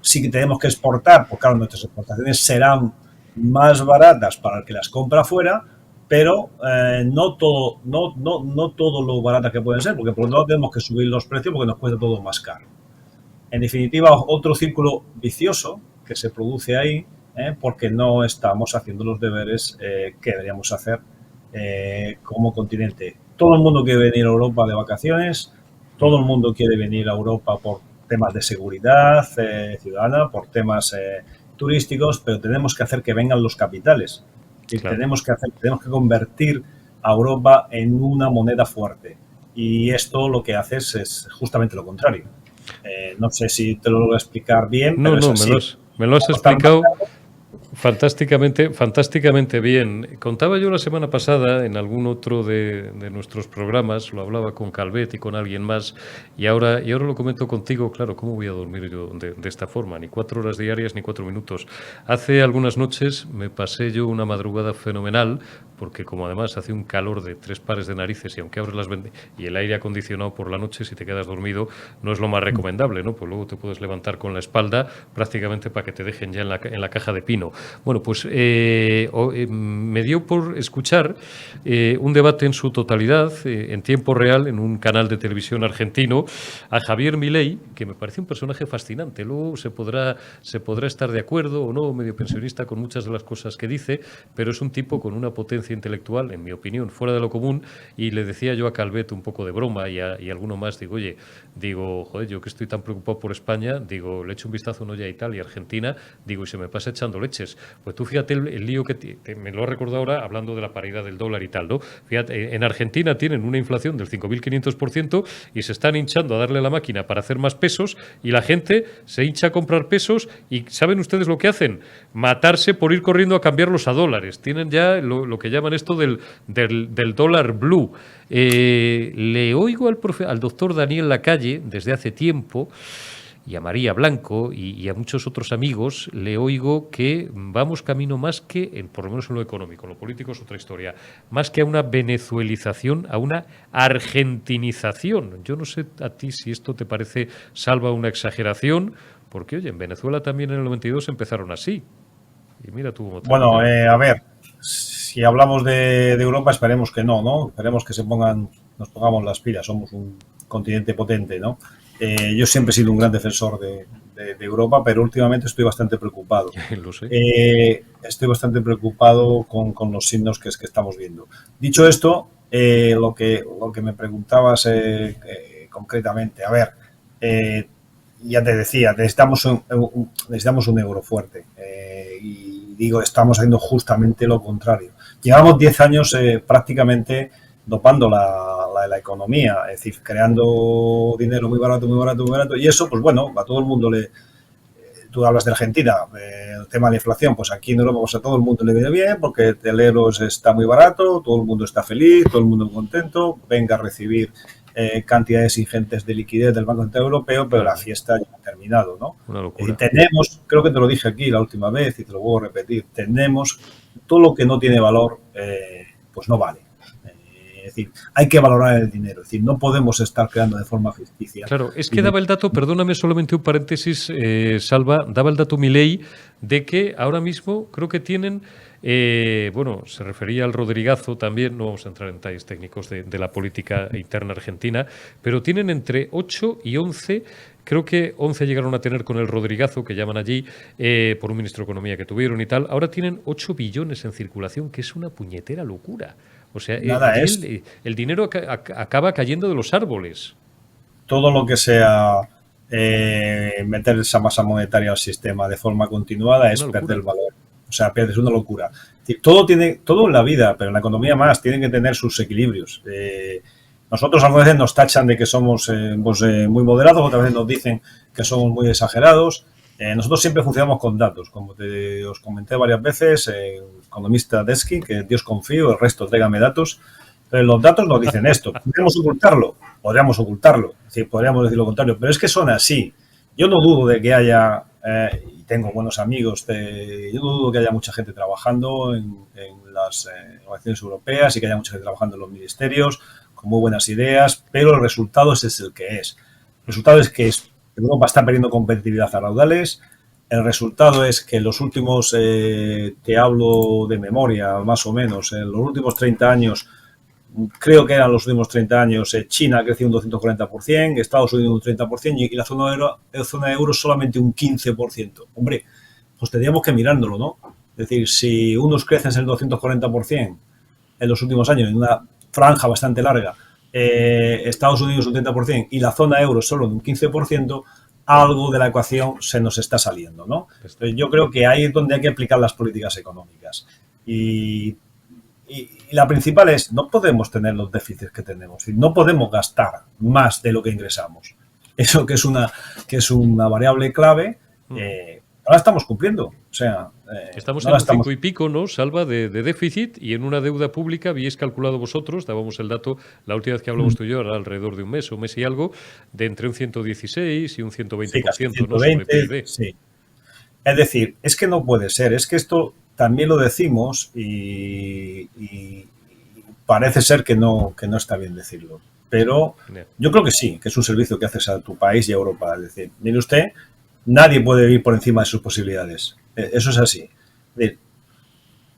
C: Sí que tenemos que exportar, pues claro, nuestras exportaciones serán más baratas para el que las compra fuera, pero no todo lo baratas que pueden ser, porque por lo tanto tenemos que subir los precios porque nos cuesta todo más caro. En definitiva, otro círculo vicioso que se produce ahí, porque no estamos haciendo los deberes que deberíamos hacer como continente. Todo el mundo quiere venir a Europa de vacaciones, todo el mundo quiere venir a Europa por temas de seguridad ciudadana, por temas turísticos, pero tenemos que hacer que vengan los capitales. Claro. Tenemos que convertir a Europa en una moneda fuerte. Y esto lo que hace es justamente lo contrario. No sé si te lo voy a explicar bien, pero es así.
A: Me lo has explicado fantásticamente bien. Contaba yo la semana pasada en algún otro de nuestros programas, lo hablaba con Calvet y con alguien más, y ahora lo comento contigo. Claro, ¿cómo voy a dormir yo de esta forma? Ni 4 horas diarias ni 4 minutos. Hace algunas noches me pasé yo una madrugada fenomenal, porque como además hace un calor de 3 pares de narices, y aunque abres las y el aire acondicionado por la noche, si te quedas dormido, no es lo más recomendable, ¿no? Pues luego te puedes levantar con la espalda prácticamente para que te dejen ya en la caja de pino. Bueno, pues me dio por escuchar un debate en su totalidad, en tiempo real, en un canal de televisión argentino, a Javier Milei, que me parece un personaje fascinante. Luego se podrá estar de acuerdo o no, medio pensionista con muchas de las cosas que dice, pero es un tipo con una potencia intelectual, en mi opinión, fuera de lo común. Y le decía yo a Calvet, un poco de broma, y alguno más, joder, yo que estoy tan preocupado por España, le echo un vistazo no ya a Italia, Argentina, y se me pasa echando leches. Pues tú fíjate el lío que me lo he recordado ahora hablando de la paridad del dólar y tal, ¿no? Fíjate, en Argentina tienen una inflación del 5.500% y se están hinchando a darle la máquina para hacer más pesos, y la gente se hincha a comprar pesos y ¿saben ustedes lo que hacen? Matarse por ir corriendo a cambiarlos a dólares. Tienen ya lo que llaman esto del dólar blue. Le oigo al doctor Daniel Lacalle desde hace tiempo, y a María Blanco y a muchos otros amigos, le oigo que vamos camino más que, por lo menos en lo económico, lo político es otra historia, más que a una venezuelización, a una argentinización. Yo no sé a ti si esto te parece, Salva, una exageración, porque, oye, en Venezuela también en el 92 empezaron así. Y mira tú cómo te...
C: Bueno, a ver, si hablamos de Europa, esperemos que no, esperemos que nos pongamos las pilas, somos un continente potente, ¿no? Yo siempre he sido un gran defensor de Europa, pero últimamente estoy bastante preocupado.
A: Lo sé.
C: Estoy bastante preocupado con los signos que estamos viendo. Dicho esto, lo que me preguntabas concretamente, a ver, ya te decía, necesitamos un euro fuerte. Y estamos haciendo justamente lo contrario. Llevamos 10 años prácticamente dopando la economía, es decir, creando dinero muy barato, y eso, pues bueno, a todo el mundo tú hablas de Argentina, el tema de la inflación, pues aquí en Europa pues a todo el mundo le viene bien, porque el euro está muy barato, todo el mundo está feliz, todo el mundo contento, venga a recibir cantidades ingentes de liquidez del Banco Central Europeo, pero la fiesta ya ha terminado, ¿no?
A: Una locura.
C: Tenemos, creo que te lo dije aquí la última vez y te lo vuelvo a repetir, tenemos todo lo que no tiene valor, pues no vale. Es decir, hay que valorar el dinero. Es decir, no podemos estar creando de forma ficticia.
A: Claro, es que daba el dato, perdóname solamente un paréntesis, Salva, daba el dato Milei de que ahora mismo creo que tienen, se refería al Rodrigazo también, no vamos a entrar en detalles técnicos de la política interna argentina, pero tienen entre 8 y 11, creo que 11 llegaron a tener con el Rodrigazo, que llaman allí, por un ministro de Economía que tuvieron y tal. Ahora tienen 8 billones en circulación, que es una puñetera locura. O sea, el dinero acaba cayendo de los árboles.
C: Todo lo que sea meter esa masa monetaria al sistema de forma continuada es perder valor. O sea, es una locura. Es decir, todo en la vida, pero en la economía más, tiene que tener sus equilibrios. Nosotros algunas veces nos tachan de que somos muy moderados, otras veces nos dicen que somos muy exagerados. Nosotros siempre funcionamos con datos, como os comenté varias veces, el economista Desky, que Dios confío, el resto tráigame datos. Pero los datos nos dicen esto. ¿Podríamos ocultarlo? Podríamos ocultarlo, es decir, podríamos decir lo contrario, pero es que son así. Yo no dudo de que haya, y tengo buenos amigos, yo no dudo que haya mucha gente trabajando en las organizaciones europeas y que haya mucha gente trabajando en los ministerios con muy buenas ideas, pero el resultado es el que es. El resultado es que Europa está perdiendo competitividad a raudales. El resultado es que en los últimos, te hablo de memoria más o menos, en los últimos 30 años, creo que eran los últimos 30 años, China ha crecido un 240%, Estados Unidos un 30% y la zona euro solamente un 15%. Hombre, pues tendríamos que mirándolo, ¿no? Es decir, si unos crecen el 240% en los últimos años, en una franja bastante larga, Estados Unidos un 30% y la zona euro solo un 15%, algo de la ecuación se nos está saliendo, ¿no? Entonces, yo creo que ahí es donde hay que aplicar las políticas económicas. Y la principal es, no podemos tener los déficits que tenemos, no podemos gastar más de lo que ingresamos. Eso que es una variable clave, ahora estamos cumpliendo. O sea,
A: estamos en un 5 y pico, ¿no, Salva, de déficit, y en una deuda pública habéis calculado vosotros, dábamos el dato la última vez que hablamos tú y yo, era alrededor de un mes y algo, de entre un 116 y un 120%, sí, 120, ¿no? Sobre PIB.
C: Sí. Es decir, es que no puede ser, es que esto también lo decimos y parece ser que no está bien decirlo. Pero yo creo que sí, que es un servicio que haces a tu país y a Europa. Es decir, mire usted, nadie puede vivir por encima de sus posibilidades. Eso es así.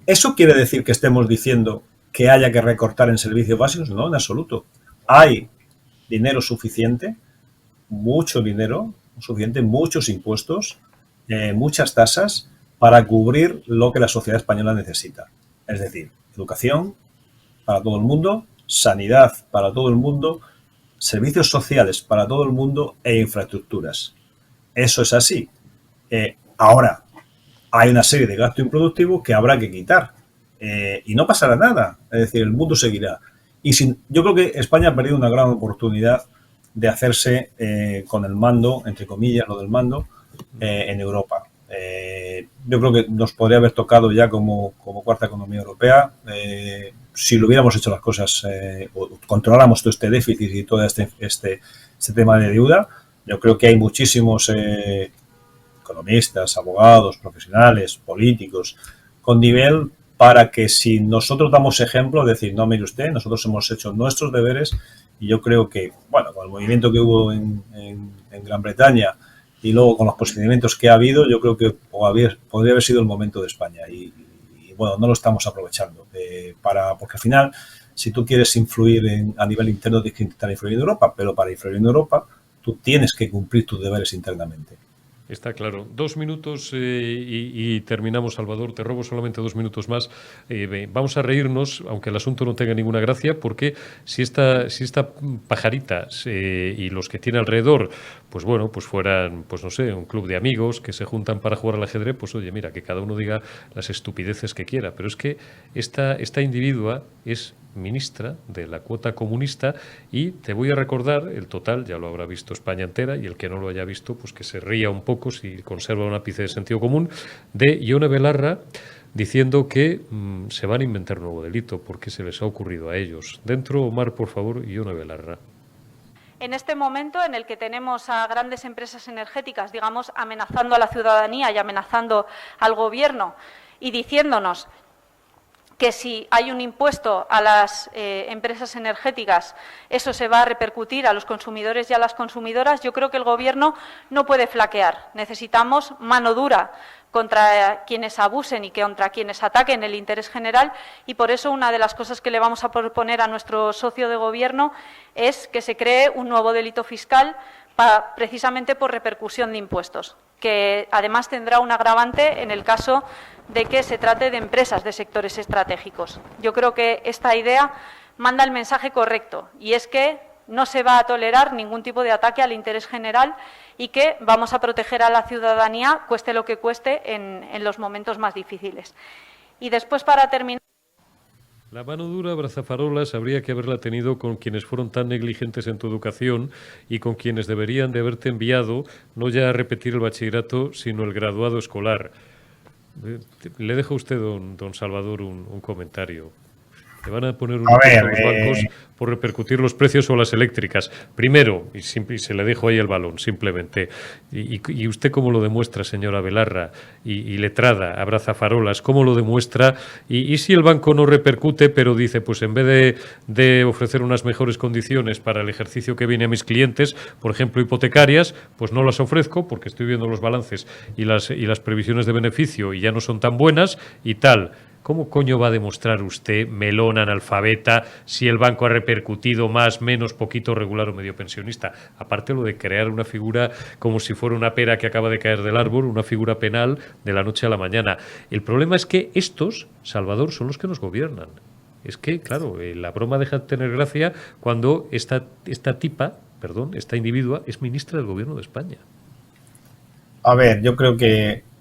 C: ¿Eso quiere decir que estemos diciendo que haya que recortar en servicios básicos? No, en absoluto. Hay dinero suficiente, mucho dinero suficiente, muchos impuestos, muchas tasas para cubrir lo que la sociedad española necesita. Es decir, educación para todo el mundo, sanidad para todo el mundo, servicios sociales para todo el mundo e infraestructuras. Eso es así. Ahora, hay una serie de gastos improductivos que habrá que quitar. Y no pasará nada. Es decir, el mundo seguirá. Yo creo que España ha perdido una gran oportunidad de hacerse con el mando, entre comillas, lo del mando, en Europa. Yo creo que nos podría haber tocado ya como cuarta economía europea. Si lo hubiéramos hecho las cosas, o controláramos todo este déficit y todo este tema de deuda, yo creo que hay muchísimos economistas, abogados, profesionales, políticos, con nivel para que si nosotros damos ejemplo, decir, no, mire usted, nosotros hemos hecho nuestros deberes y yo creo que, bueno, con el movimiento que hubo en Gran Bretaña y luego con los posicionamientos que ha habido, yo creo que podría haber sido el momento de España y bueno, no lo estamos aprovechando porque al final, si tú quieres influir a nivel interno, tienes que intentar influir en Europa, pero para influir en Europa, tú tienes que cumplir tus deberes internamente.
A: Está claro. 2 minutos y terminamos, Salvador. Te robo solamente 2 minutos más. Vamos a reírnos, aunque el asunto no tenga ninguna gracia, porque si esta pajarita y los que tiene alrededor, pues bueno, pues fueran, pues no sé, un club de amigos que se juntan para jugar al ajedrez, pues oye, mira, que cada uno diga las estupideces que quiera. Pero es que esta individua es ministra de la cuota comunista y te voy a recordar el total, ya lo habrá visto España entera y el que no lo haya visto, pues que se ría un poco si conserva un ápice de sentido común, de Ione Belarra diciendo que se van a inventar un nuevo delito porque se les ha ocurrido a ellos. Dentro, Omar, por favor, Ione Belarra.
D: En este momento en el que tenemos a grandes empresas energéticas, digamos, amenazando a la ciudadanía y amenazando al Gobierno y diciéndonos que si hay un impuesto a las empresas energéticas, eso se va a repercutir a los consumidores y a las consumidoras, yo creo que el Gobierno no puede flaquear. Necesitamos mano dura contra quienes abusen y contra quienes ataquen el interés general y por eso una de las cosas que le vamos a proponer a nuestro socio de Gobierno es que se cree un nuevo delito fiscal precisamente por repercusión de impuestos, que además tendrá un agravante en el caso de que se trate de empresas de sectores estratégicos. Yo creo que esta idea manda el mensaje correcto y es que no se va a tolerar ningún tipo de ataque al interés general y que vamos a proteger a la ciudadanía, cueste lo que cueste, en los momentos más difíciles. Y después, para terminar.
A: La mano dura, brazafarolas, habría que haberla tenido con quienes fueron tan negligentes en tu educación y con quienes deberían de haberte enviado no ya a repetir el bachillerato, sino el graduado escolar. Le dejo a usted, don Salvador, un comentario. Le van a poner un impuesto a los bancos por repercutir los precios o las eléctricas. Primero, y se le dejo ahí el balón, simplemente. ¿Y usted cómo lo demuestra, señora Belarra y letrada, abrazafarolas? ¿Cómo lo demuestra? Y si el banco no repercute, pero dice, pues en vez de ofrecer unas mejores condiciones para el ejercicio que viene a mis clientes, por ejemplo, hipotecarias, pues no las ofrezco porque estoy viendo los balances y las previsiones de beneficio y ya no son tan buenas y tal. ¿Cómo coño va a demostrar usted, melón analfabeta, si el banco ha repercutido más, menos, poquito, regular o medio pensionista? Aparte lo de crear una figura como si fuera una pera que acaba de caer del árbol, una figura penal de la noche a la mañana. El problema es que estos, Salvador, son los que nos gobiernan. Es que, claro, la broma deja de tener gracia cuando esta individua, es ministra del Gobierno de España.
C: A ver, yo creo que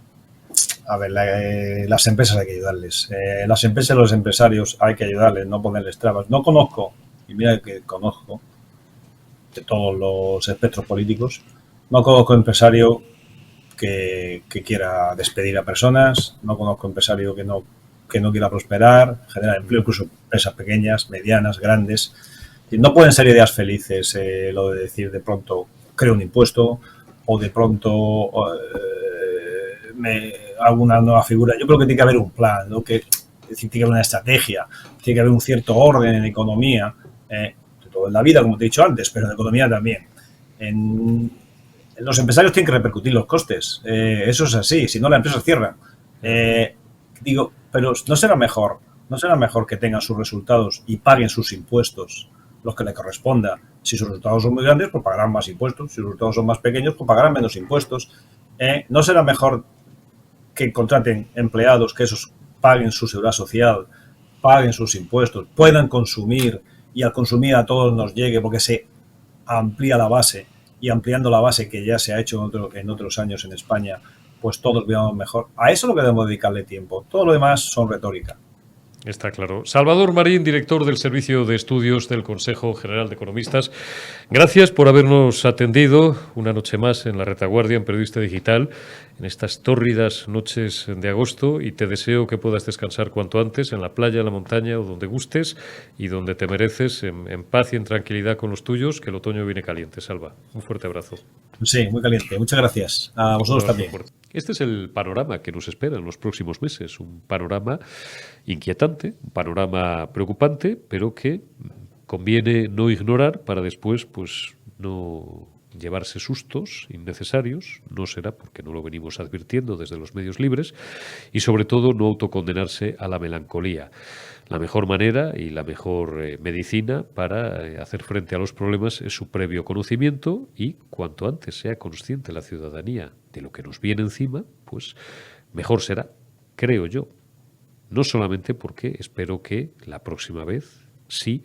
C: las empresas hay que ayudarles. Las empresas y los empresarios hay que ayudarles, no ponerles trabas. No conozco, y mira que conozco de todos los espectros políticos, no conozco empresario que quiera despedir a personas, no conozco empresario que no quiera prosperar, generar empleo, incluso empresas pequeñas, medianas, grandes. No pueden ser ideas felices lo de decir de pronto creo un impuesto o de pronto hago una nueva figura. Yo creo que tiene que haber un plan, ¿no? Es decir, tiene que haber una estrategia, tiene que haber un cierto orden en economía, todo en la vida, como te he dicho antes, pero en economía también. Los empresarios tienen que repercutir los costes, eso es así, si no las empresas cierran. Pero no será mejor que tengan sus resultados y paguen sus impuestos los que le corresponda. Si sus resultados son muy grandes, pues pagarán más impuestos. Si sus resultados son más pequeños, pues pagarán menos impuestos. ¿No será mejor que contraten empleados, que esos paguen su seguridad social, paguen sus impuestos, puedan consumir y al consumir a todos nos llegue porque se amplía la base y ampliando la base que ya se ha hecho en otros años en España, pues todos vivamos mejor? A eso es lo que debemos dedicarle tiempo. Todo lo demás son retórica.
A: Está claro. Salvador Marín, director del Servicio de Estudios del Consejo General de Economistas, gracias por habernos atendido una noche más en La Retaguardia, en Periodista Digital, en estas tórridas noches de agosto, y te deseo que puedas descansar cuanto antes en la playa, en la montaña o donde gustes y donde te mereces, en paz y en tranquilidad con los tuyos, que el otoño viene caliente. Salva, un fuerte abrazo.
C: Sí, muy caliente. Muchas gracias. A vosotros también.
A: Este es el panorama que nos espera en los próximos meses, un panorama inquietante, un panorama preocupante, pero que conviene no ignorar para después pues no llevarse sustos innecesarios, no será porque no lo venimos advirtiendo desde los medios libres, y sobre todo no autocondenarse a la melancolía. La mejor manera y la mejor medicina para hacer frente a los problemas es su previo conocimiento, y cuanto antes sea consciente la ciudadanía de lo que nos viene encima, pues mejor será, creo yo. No solamente porque espero que la próxima vez sí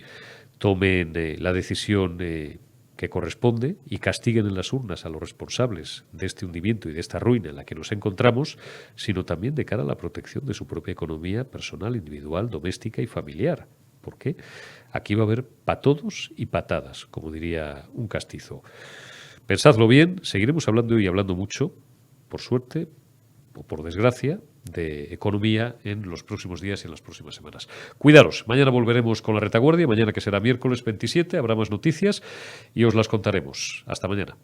A: tomen la decisión que corresponde y castiguen en las urnas a los responsables de este hundimiento y de esta ruina en la que nos encontramos, sino también de cara a la protección de su propia economía personal, individual, doméstica y familiar. Porque aquí va a haber pa' todos y patadas, como diría un castizo. Pensadlo bien, seguiremos hablando y hablando mucho, por suerte o por desgracia, de economía en los próximos días y en las próximas semanas. Cuidaros, mañana volveremos con La Retaguardia, mañana que será miércoles 27, habrá más noticias y os las contaremos. Hasta mañana.